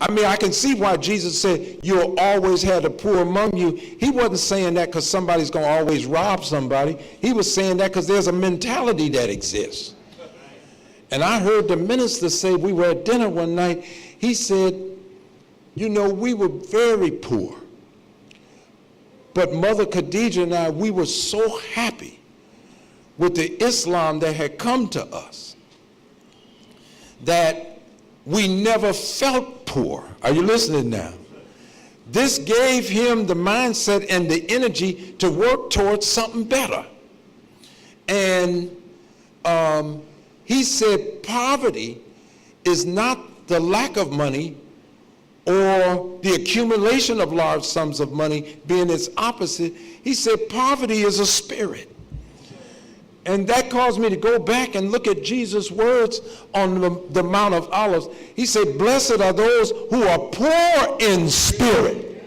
I mean, I can see why Jesus said, you'll always have the poor among you. He wasn't saying that because somebody's going to always rob somebody. He was saying that because there's a mentality that exists. And I heard the minister say, we were at dinner one night, he said, you know, we were very poor. But Mother Khadijah and I, we were so happy with the Islam that had come to us that we never felt poor. Are you listening now? This gave him the mindset and the energy to work towards something better. And he said poverty is not the lack of money or the accumulation of large sums of money being its opposite. He said poverty is a spirit. And that caused me to go back and look at Jesus' words on the Mount of Olives. He said, blessed are those who are poor in spirit.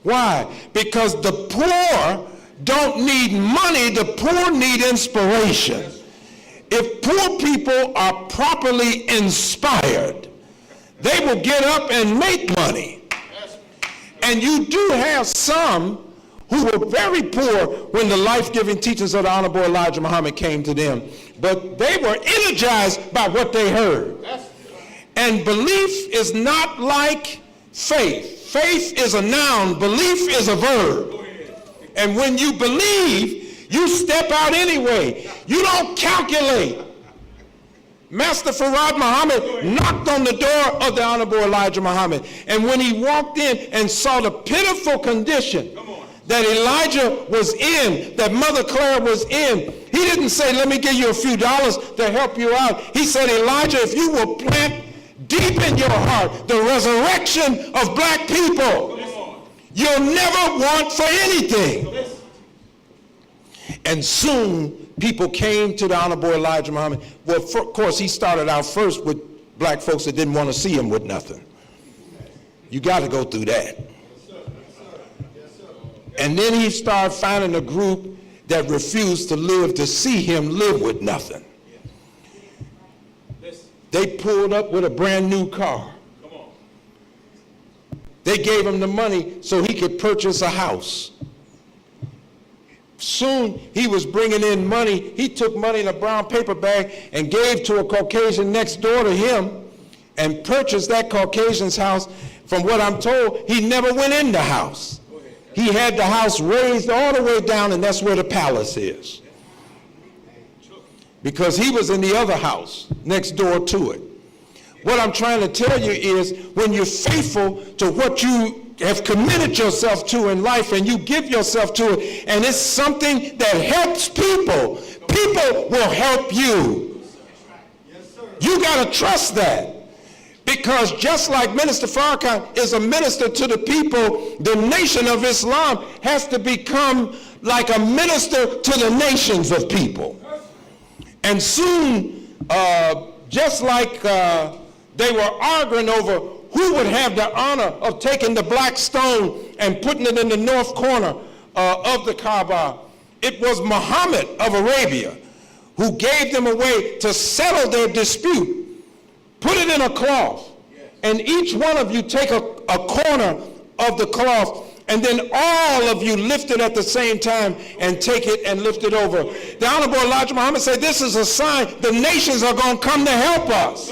Why? Because the poor don't need money, the poor need inspiration. If poor people are properly inspired, they will get up and make money. And you do have some who were very poor when the life-giving teachings of the Honorable Elijah Muhammad came to them. But they were energized by what they heard. And belief is not like faith. Faith is a noun, belief is a verb. And when you believe, you step out anyway. You don't calculate. Master Farad Muhammad knocked on the door of the Honorable Elijah Muhammad. And when he walked in and saw the pitiful condition that Elijah was in, that Mother Claire was in, he didn't say, let me give you a few dollars to help you out. He said, Elijah, if you will plant deep in your heart the resurrection of black people, you'll never want for anything. And soon people came to the Honorable Elijah Muhammad. Well, of course, he started out first with black folks that didn't want to see him with nothing. You got to go through that. And then he started finding a group that refused to live to see him live with nothing. They pulled up with a brand new car. They gave him the money so he could purchase a house. Soon he was bringing in money. He took money in a brown paper bag and gave to a Caucasian next door to him and purchased that Caucasian's house. From what I'm told, he never went in the house. He had the house raised all the way down, and that's where the palace is. Because he was in the other house next door to it. What I'm trying to tell you is, when you're faithful to what you have committed yourself to in life and you give yourself to it, and it's something that helps people, people will help you. You got to trust that. Because just like Minister Farrakhan is a minister to the people, the Nation of Islam has to become like a minister to the nations of people. And soon, just like they were arguing over who would have the honor of taking the black stone and putting it in the north corner of the Kaaba, it was Muhammad of Arabia who gave them a way to settle their dispute. Put it in a cloth, and each one of you take a corner of the cloth, and then all of you lift it at the same time and take it and lift it over. The Honorable Elijah Muhammad said, this is a sign the nations are going to come to help us.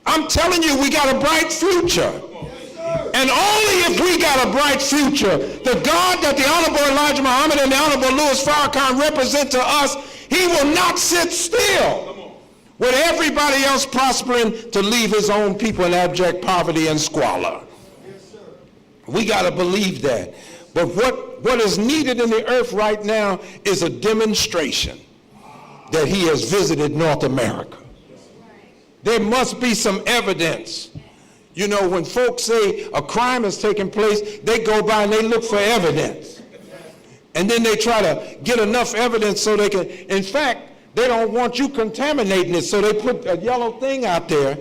I'm telling you, we got a bright future. And only if we got a bright future, the God that the Honorable Elijah Muhammad and the Honorable Louis Farrakhan represent to us, he will not sit still with everybody else prospering to leave his own people in abject poverty and squalor. We got to believe that. But what is needed in the earth right now is a demonstration that he has visited North America. There must be some evidence. You know, when folks say a crime has taken place, they go by and they look for evidence. And then they try to get enough evidence so they can, in fact, they don't want you contaminating it, so they put a yellow thing out there,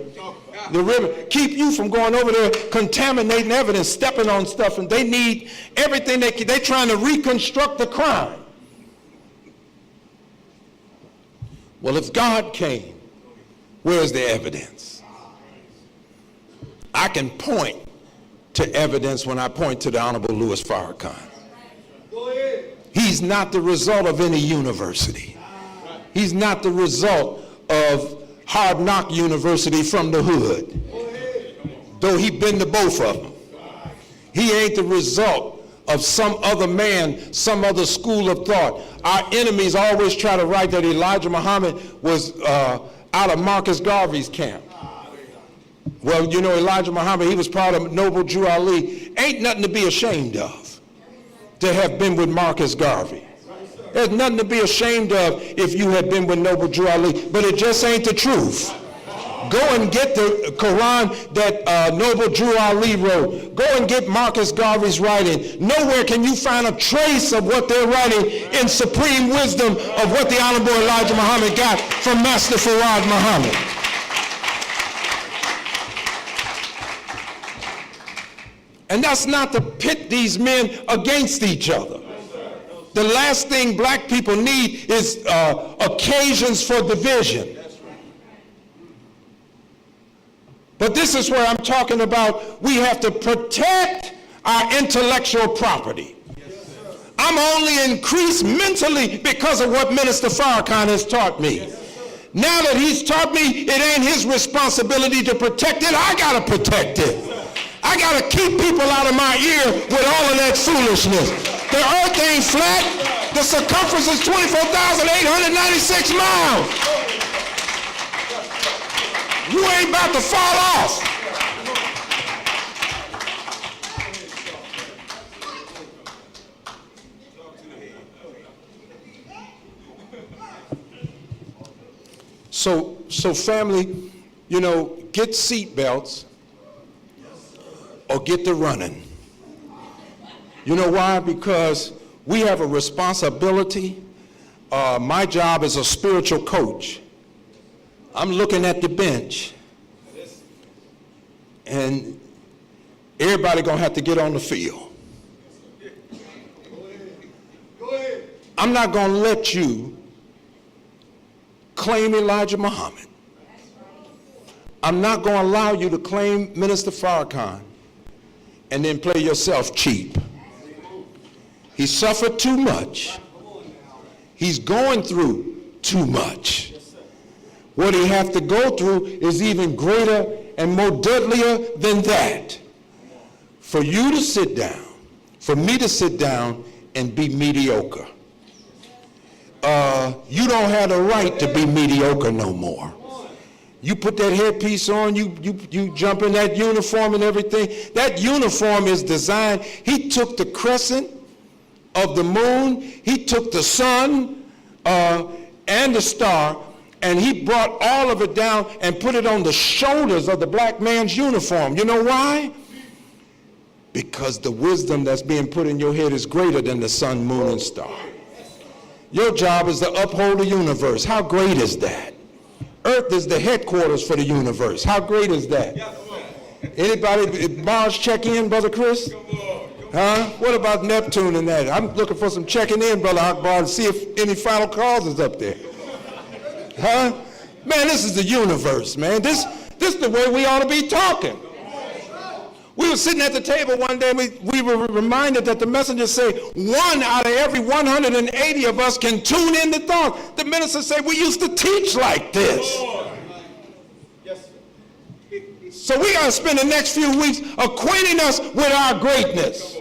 the ribbon, keep you from going over there contaminating evidence, stepping on stuff, and they need everything they're trying to reconstruct the crime. Well, if God came, where's the evidence? I can point to evidence when I point to the Honorable Louis Farrakhan. He's not the result of any university. He's not the result of Hard Knock University from the hood, though he been to both of them. He ain't the result of some other man, some other school of thought. Our enemies always try to write that Elijah Muhammad was out of Marcus Garvey's camp. Well, you know, Elijah Muhammad, he was part of Noble Drew Ali. Ain't nothing to be ashamed of to have been with Marcus Garvey. There's nothing to be ashamed of if you had been with Noble Drew Ali, but it just ain't the truth. Go and get the Quran that Noble Drew Ali wrote. Go and get Marcus Garvey's writing. Nowhere can you find a trace of what they're writing in supreme wisdom of what the Honorable Elijah Muhammad got from Master Fard Muhammad. And that's not to pit these men against each other. The last thing black people need is occasions for division. But this is where I'm talking about we have to protect our intellectual property. I'm only increased mentally because of what Minister Farrakhan has taught me. Now that he's taught me it ain't his responsibility to protect it, I gotta protect it. I gotta keep people out of my ear with all of that foolishness. The earth ain't flat. The circumference is 24,896 miles. You ain't about to fall off. So family, you know, get seat belts or get to running. You know why? Because we have a responsibility. My job is a spiritual coach. I'm looking at the bench, and everybody gonna have to get on the field. I'm not gonna let you claim Elijah Muhammad. I'm not gonna allow you to claim Minister Farrakhan and then play yourself cheap. He suffered too much. He's going through too much. What he has to go through is even greater and more deadlier than that. For you to sit down, for me to sit down and be mediocre. You don't have the right to be mediocre no more. You put that headpiece on, you jump in that uniform and everything. That uniform is designed, he took the crescent of the moon, he took the sun and the star, and he brought all of it down and put it on the shoulders of the black man's uniform. You know why? Because the wisdom that's being put in your head is greater than the sun, moon, and star. Your job is to uphold the universe. How great is that? Earth is the headquarters for the universe. How great is that? Anybody, Mars check in, Brother Chris? Huh? What about Neptune and that? I'm looking for some checking in, Brother Akbar, to see if any final cause is up there. Huh? Man, this is the universe, man. This is the way we ought to be talking. We were sitting at the table one day, we were reminded that the messenger said, 1 out of every 180 of us can tune in to thought. The minister said, we used to teach like this. So we got to spend the next few weeks acquainting us with our greatness.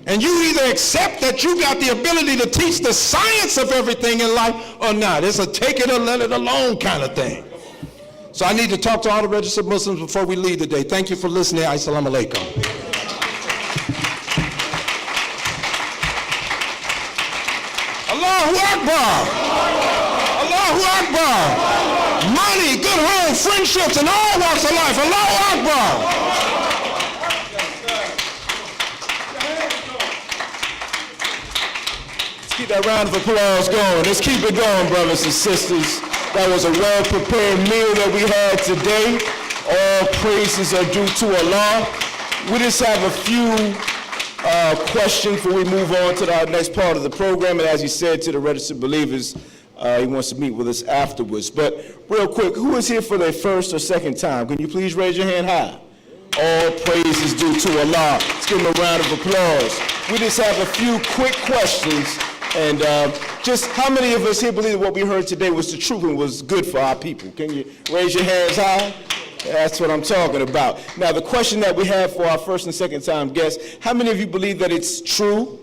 And you either accept that you got the ability to teach the science of everything in life or not. It's a take it or let it alone kind of thing. So I need to talk to all the registered Muslims before we leave today. Thank you for listening. Assalamu alaikum. Allahu Akbar. Allahu Akbar. Money, good home, friendships, and all walks of life. Allahu Akbar. Keep that round of applause going. Let's keep it going, brothers and sisters. That was a well-prepared meal that we had today. All praises are due to Allah. We just have a few questions before we move on to the next part of the program. And as he said to the registered believers, he wants to meet with us afterwards. But real quick, who is here for their first or second time? Can you please raise your hand high? All praises due to Allah. Let's give him a round of applause. We just have a few quick questions. And just how many of us here believe that what we heard today was the truth and was good for our people? Can you raise your hands high? That's what I'm talking about. Now, the question that we have for our first and second time guests, how many of you believe that it's true,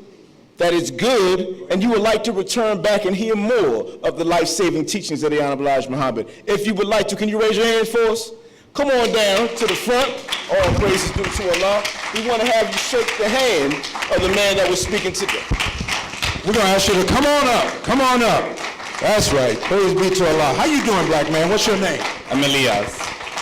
that it's good, and you would like to return back and hear more of the life-saving teachings of the Honorable Elijah Muhammad? If you would like to, can you raise your hands for us? Come on down to the front. All praises due to Allah. We want to have you shake the hand of the man that was speaking today. We're going to ask you to come on up. Come on up. That's right. Praise be to Allah. How you doing, black man? What's your name? I'm Elias.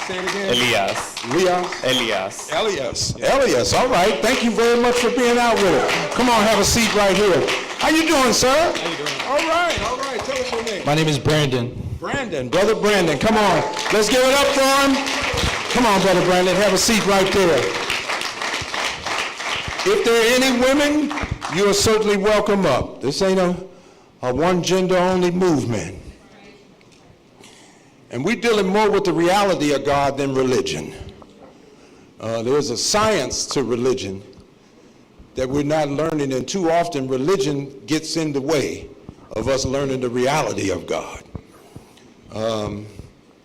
Say it again. Elias. Elias. Elias. Elias. All right. Thank you very much for being out with us. Come on, have a seat right here. How you doing, sir? How you doing? All right. All right. Tell us your name. My name is Brandon. Brandon. Brother Brandon. Come on. Let's give it up for him. Come on, Brother Brandon. Have a seat right there. If there are any women, you are certainly welcome up. This ain't a one-gender-only movement. And we're dealing more with the reality of God than religion. There's a science to religion that we're not learning, and too often religion gets in the way of us learning the reality of God.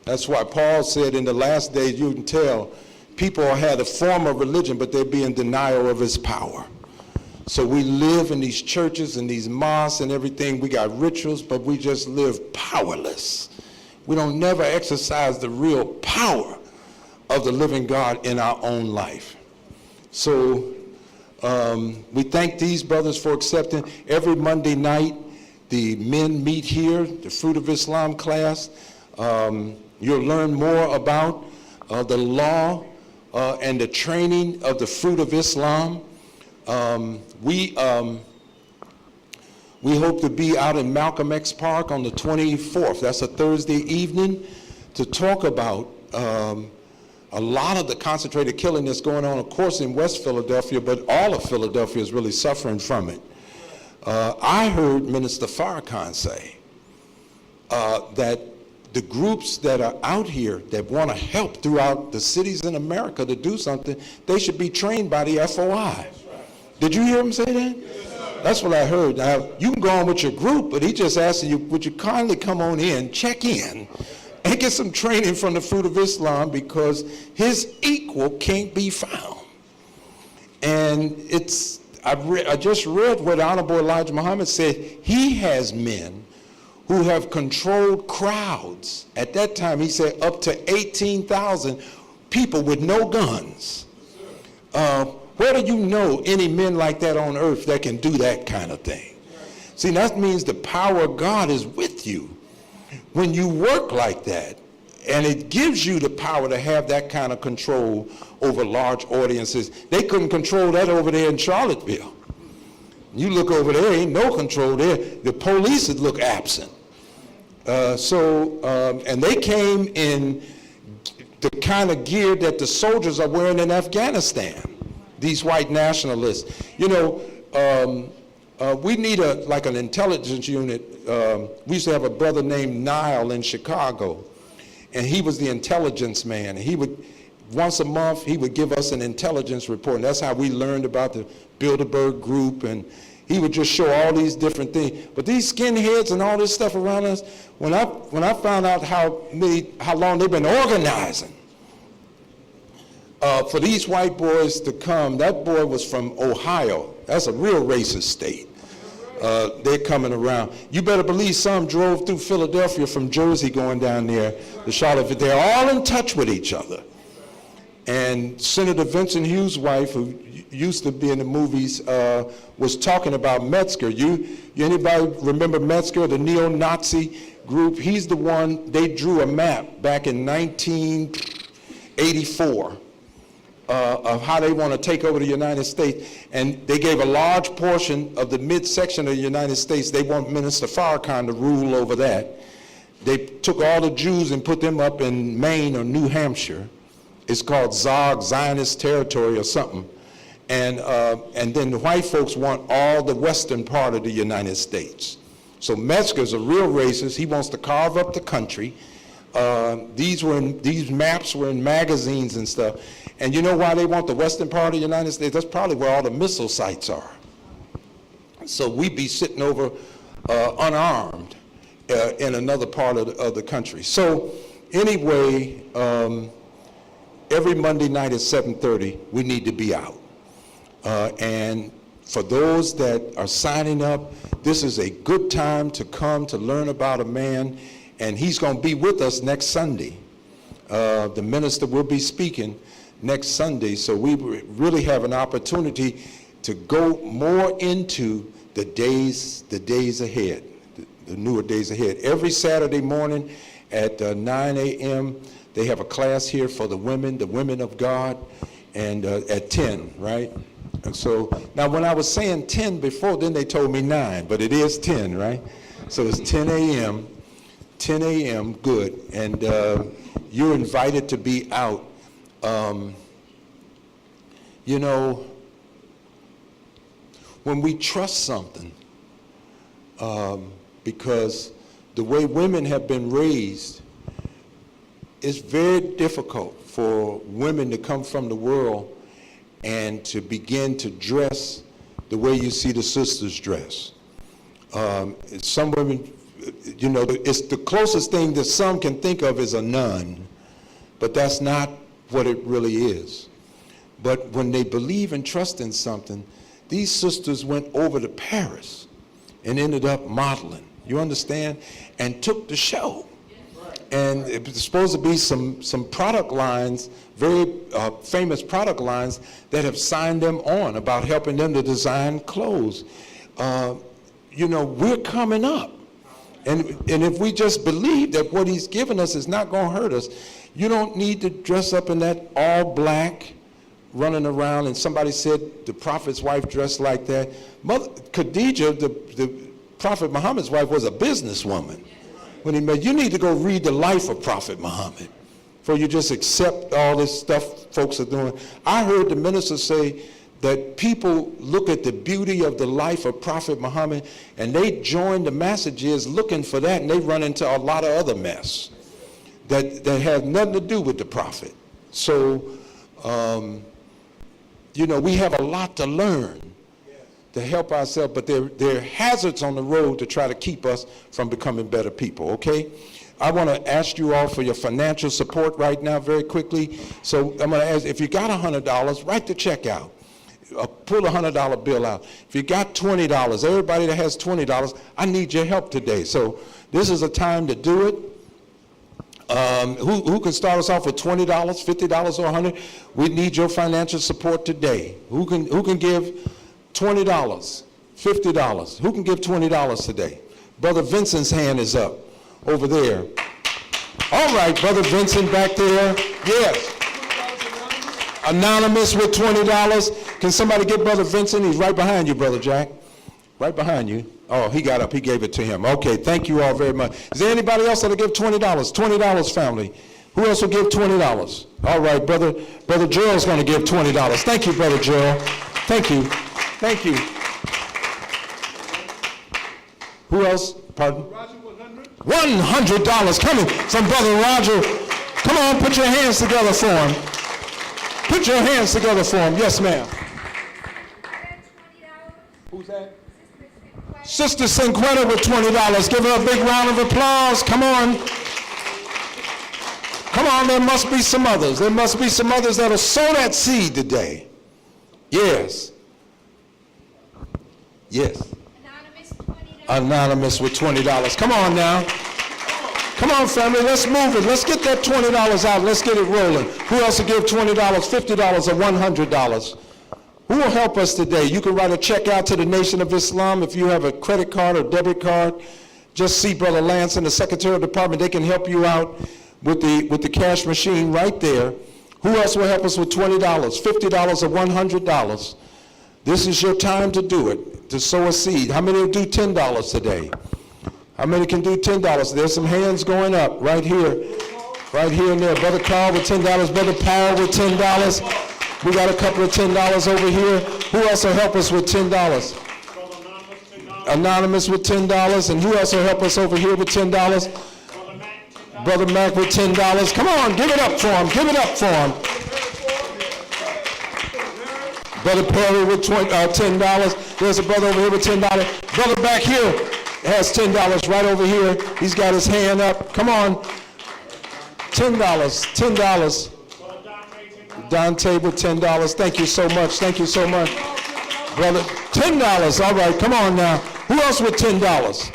That's why Paul said in the last days you can tell people have a form of religion, but they'll be in denial of its power. So we live in these churches and these mosques and everything. We got rituals, but we just live powerless. We don't never exercise the real power of the living God in our own life. So we thank these brothers for accepting. Every Monday night, the men meet here, the Fruit of Islam class. You'll learn more about the law and the training of the Fruit of Islam. We hope to be out in Malcolm X Park on the 24th. That's a Thursday evening to talk about a lot of the concentrated killing that's going on, of course, in West Philadelphia, but all of Philadelphia is really suffering from it. I heard Minister Farrakhan say that the groups that are out here that want to help throughout the cities in America to do something, they should be trained by the FOI. Did you hear him say that? That's what I heard. Now, you can go on with your group, but he just asked you, would you kindly come on in, check in, and get some training from the Fruit of Islam, because his equal can't be found. And I just read what Honorable Elijah Muhammad said. He has men who have controlled crowds. At that time, he said up to 18,000 people with no guns. Where do you know any men like that on earth that can do that kind of thing? See, that means the power of God is with you. when you work like that, and it gives you the power to have that kind of control over large audiences. They couldn't control that over there in Charlottesville. You look over there, ain't no control there. The police would look absent. And they came in the kind of gear that the soldiers are wearing in Afghanistan, these white nationalists. You know, we need like an intelligence unit. We used to have a brother named Niall in Chicago, and he was the intelligence man. And he would, once a month, he would give us an intelligence report, and that's how we learned about the Bilderberg group, and he would just show all these different things. But these skinheads and all this stuff around us, when I found out how long they've been organizing for these white boys to come, that boy was from Ohio. That's a real racist state. They're coming around. You better believe some drove through Philadelphia from Jersey going down there to Charlotte. They're all in touch with each other. And Senator Vincent Hughes' wife, who used to be in the movies, was talking about Metzger. Anybody remember Metzger, the neo-Nazi group? He's the one, they drew a map back in 1984 of how they want to take over the United States. And they gave a large portion of the midsection of the United States. They want Minister Farrakhan to rule over that. They took all the Jews and put them up in Maine or New Hampshire. It's called Zog, Zionist territory or something. And then the white folks want all the western part of the United States. So Metzger's a real racist. He wants to carve up the country. These maps were in magazines and stuff. And you know why they want the western part of the United States? That's probably where all the missile sites are. So we'd be sitting over unarmed in another part of the country. So anyway, every Monday night at 7:30, we need to be out. And for those that are signing up, this is a good time to come to learn about a man, and he's going to be with us next Sunday. The minister will be speaking next Sunday, so we really have an opportunity to go more into the days ahead, the newer days ahead. Every Saturday morning at 9 a.m., they have a class here for the women of God, and at 10, right? And so, now when I was saying 10 before, then they told me 9, but it is 10, right? So it's 10 a.m., good, and you're invited to be out. You know, when we trust something, because the way women have been raised, it's very difficult for women to come from the world and to begin to dress the way you see the sisters dress. Some women, you know, it's the closest thing that some can think of is a nun, but that's not what it really is. But when they believe and trust in something, these sisters went over to Paris and ended up modeling, you understand, and took the show. And it was supposed to be some product lines, very famous product lines, that have signed them on about helping them to design clothes. You know, we're coming up. And if we just believe that what he's given us is not going to hurt us, you don't need to dress up in that all black, running around. And somebody said the prophet's wife dressed like that. Mother Khadijah, the Prophet Muhammad's wife, was a businesswoman. When he met, you need to go read the life of Prophet Muhammad before you just accept all this stuff folks are doing. I heard the minister say that people look at the beauty of the life of Prophet Muhammad and they join the messages looking for that, and they run into a lot of other mess that have nothing to do with the prophet. So, you know, we have a lot to learn to help ourselves, but there are hazards on the road to try to keep us from becoming better people, okay? I want to ask you all for your financial support right now very quickly. So I'm going to ask, if you got $100, write the check out. Pull a $100 bill out. If you got $20, everybody that has $20, I need your help today. So this is a time to do it. Who can start us off with $20, $50, or $100? We need your financial support today. Who can give $20, $50? Who can give $20 today? Brother Vincent's hand is up. over there. All right, Brother Vincent back there. Yes. Anonymous with $20. Can somebody get Brother Vincent? He's right behind you, Brother Jack. Right behind you. Oh, he got up. He gave it to him. Okay, thank you all very much. Is there anybody else that'll give $20? $20, family. Who else will give $20? All right, Brother Gerald's going to give $20. Thank you, Brother Gerald. Thank you. Thank you. Who else? Pardon? $100 coming from Brother Roger. Come on, put your hands together for him. Put your hands together for him. Yes, ma'am. Who's that? Sister Cinquetta with $20. Give her a big round of applause. Come on. Come on, there must be some others. There must be some others that'll sow that seed today. Yes. Yes. Anonymous with $20. Come on now. Come on, family, let's move it. Let's get that $20 out. Let's get it rolling. Who else will give $20, $50, or $100? Who will help us today? You can write a check out to the Nation of Islam. If you have a credit card or debit card, just see Brother Lance and the Secretary of the Department. They can help you out with the cash machine right there. Who else will help us with $20, $50, or $100? This is your time to do it, to sow a seed. How many will do $10 today? How many can do $10? There's some hands going up right here and there. Brother Carl with $10, Brother Paul with $10. We got a couple of $10 over here. Who else will help us with $10? Anonymous with $10. And who else will help us over here with $10? Brother Mac with $10. Come on, give it up for him. Give it up for him. Brother Perry with $10. There's a brother over here with $10. Brother back here has $10 right over here. He's got his hand up. Come on. $10. $10. Dante with $10. Thank you so much. Thank you so much. Brother, $10. All right, come on now. Who else with $10?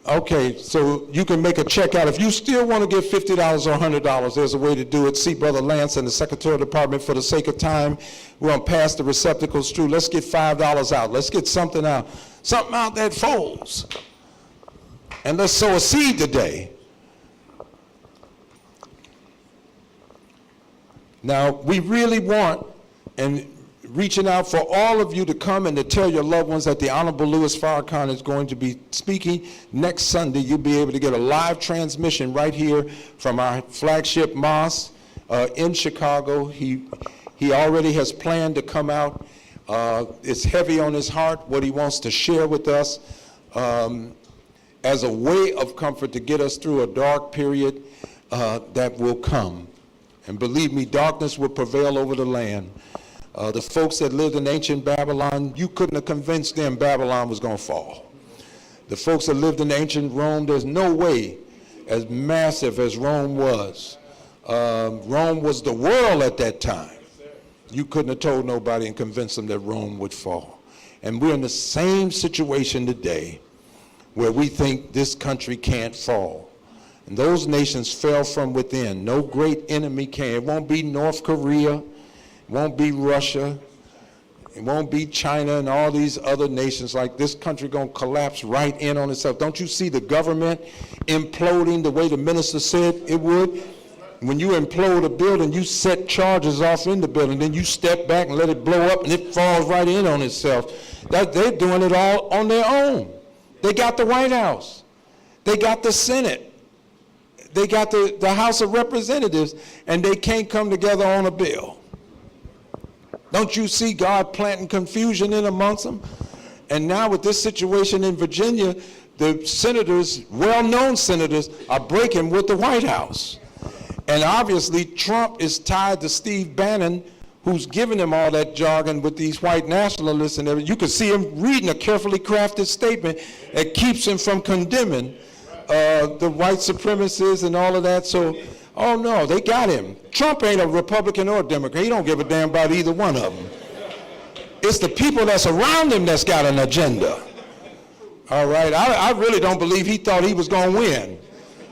Okay, so you can make a check out. If you still want to give $50 or $100, there's a way to do it. See Brother Lance and the Secretary of the Department. For the sake of time, we're going to pass the receptacles through. Let's get $5 out. Let's get something out that folds. And let's sow a seed today. Now, we really want, and reaching out for all of you to come and to tell your loved ones that the Honorable Louis Farrakhan is going to be speaking next Sunday. You'll be able to get a live transmission right here from our flagship mosque in Chicago. He already has planned to come out. It's heavy on his heart, what he wants to share with us as a way of comfort to get us through a dark period that will come. And believe me, darkness will prevail over the land. The folks that lived in ancient Babylon, you couldn't have convinced them Babylon was going to fall. The folks that lived in ancient Rome, there's no way, as massive as Rome was. Rome was the world at that time. You couldn't have told nobody and convinced them that Rome would fall. And we're in the same situation today where we think this country can't fall. And those nations fell from within. No great enemy came. It won't be North Korea. It won't be Russia. It won't be China and all these other nations. Like, this country going to collapse right in on itself. Don't you see the government imploding the way the minister said it would? When you implode a building, you set charges off in the building. Then you step back and let it blow up and it falls right in on itself. They're doing it all on their own. They got the White House. They got the Senate. They got the House of Representatives, and they can't come together on a bill. Don't you see God planting confusion in amongst them? And now with this situation in Virginia, the senators, well-known senators, are breaking with the White House. And obviously Trump is tied to Steve Bannon, who's giving him all that jargon with these white nationalists and everything. You can see him reading a carefully crafted statement that keeps him from condemning the white supremacists and all of that. So, oh no, they got him. Trump ain't a Republican or a Democrat. He don't give a damn about either one of them. It's the people that's around him that's got an agenda. All right, I really don't believe he thought he was going to win.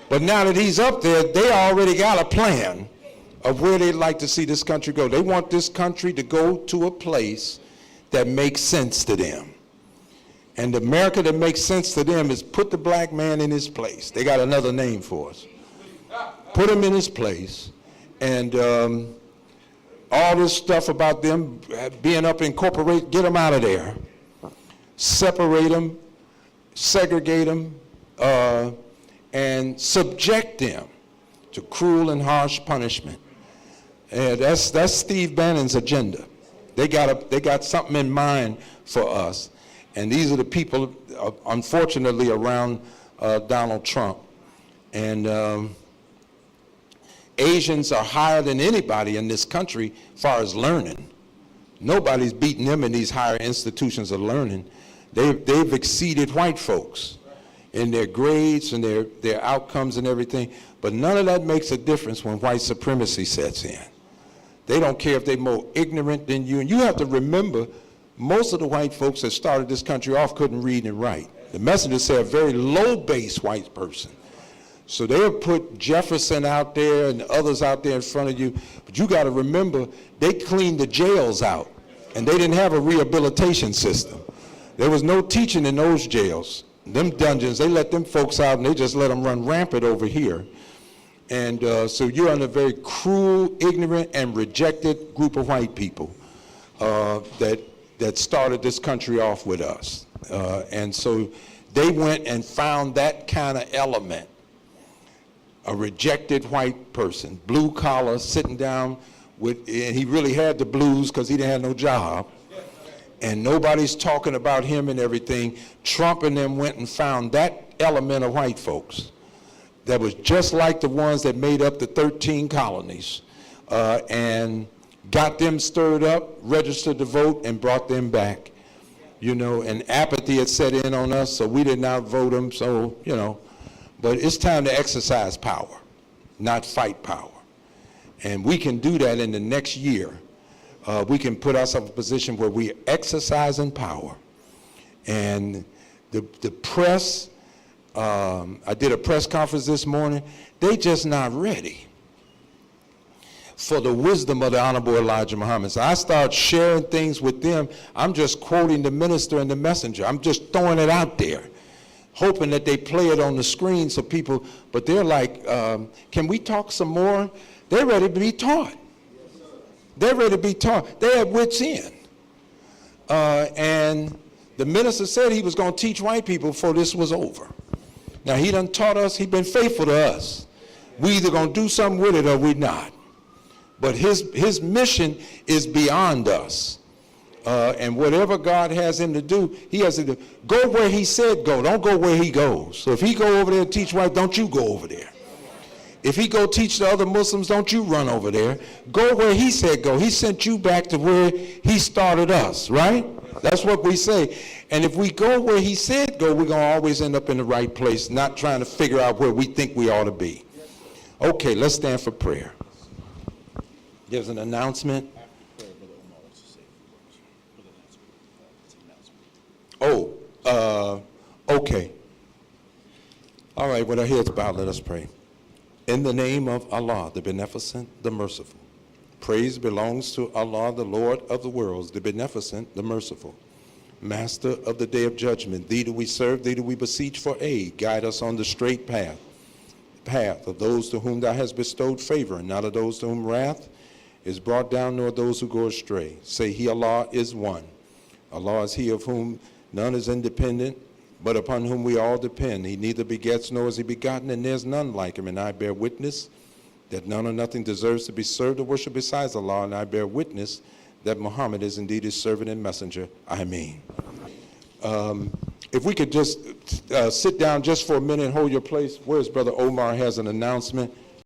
But now that he's up there, they already got a plan of where they'd like to see this country go. They want this country to go to a place that makes sense to them. And the America that makes sense to them is put the black man in his place. They got another name for us. Put him in his place. And all this stuff about them being up incorporated, get them out of there. Separate them, segregate them, and subject them to cruel and harsh punishment. And that's Steve Bannon's agenda. They got something in mind for us. And these are the people, unfortunately, around Donald Trump. And Asians are higher than anybody in this country as far as learning. Nobody's beating them in these higher institutions of learning. They've exceeded white folks in their grades and their outcomes and everything. But none of that makes a difference when white supremacy sets in. They don't care if they're more ignorant than you. And you have to remember, most of the white folks that started this country off couldn't read and write. The Messenger said a very low-base white person. So they'll put Jefferson out there and others out there in front of you. But you got to remember, they cleaned the jails out. And they didn't have a rehabilitation system. There was no teaching in those jails. Them dungeons, they let them folks out and they just let them run rampant over here. And so you're on a very cruel, ignorant, and rejected group of white people that started this country off with us. And so they went and found that kind of element, a rejected white person, blue collar, sitting down with, and he really had the blues because he didn't have no job. And nobody's talking about him and everything. Trump and them went and found that element of white folks that was just like the ones that made up the 13 colonies, and got them stirred up, registered to vote, and brought them back. You know, and apathy had set in on us, so we did not vote them, so, you know. But it's time to exercise power, not fight power. And we can do that in the next year. We can put ourselves in a position where we are exercising power. And the press, I did a press conference this morning, they just not ready for the wisdom of the Honorable Elijah Muhammad. So I start sharing things with them. I'm just quoting the minister and the messenger. I'm just throwing it out there, hoping that they play it on the screen so people, but they're like, can we talk some more? They're ready to be taught. They're ready to be taught. They have wits in. And the minister said he was going to teach white people before this was over. Now, he done taught us. He's been faithful to us. We either going to do something with it or we not. But his mission is beyond us. And whatever God has him to do, he has to do. Go where he said go. Don't go where he goes. So if he go over there and teach white, don't you go over there. If he go teach the other Muslims, don't you run over there. Go where he said go. He sent you back to where he started us, right? That's what we say. And if we go where he said go, we're going to always end up in the right place, not trying to figure out where we think we ought to be. Okay, let's stand for prayer. There's an announcement. Okay. All right, with our heads bowed, let us pray. In the name of Allah, the Beneficent, the Merciful. Praise belongs to Allah, the Lord of the worlds, the Beneficent, the Merciful. Master of the day of judgment, thee do we serve, thee do we beseech for aid. Guide us on the straight path of those to whom thou hast bestowed favor, and not of those to whom wrath is brought down, nor those who go astray. Say, He, Allah, is one. Allah is He of whom none is independent, but upon whom we all depend. He neither begets nor is he begotten, and there's none like him. And I bear witness that none or nothing deserves to be served or worshipped besides Allah, and I bear witness that Muhammad is indeed his servant and messenger. Ameen. If we could just sit down just for a minute and hold your place. Where's Brother Omar has an announcement.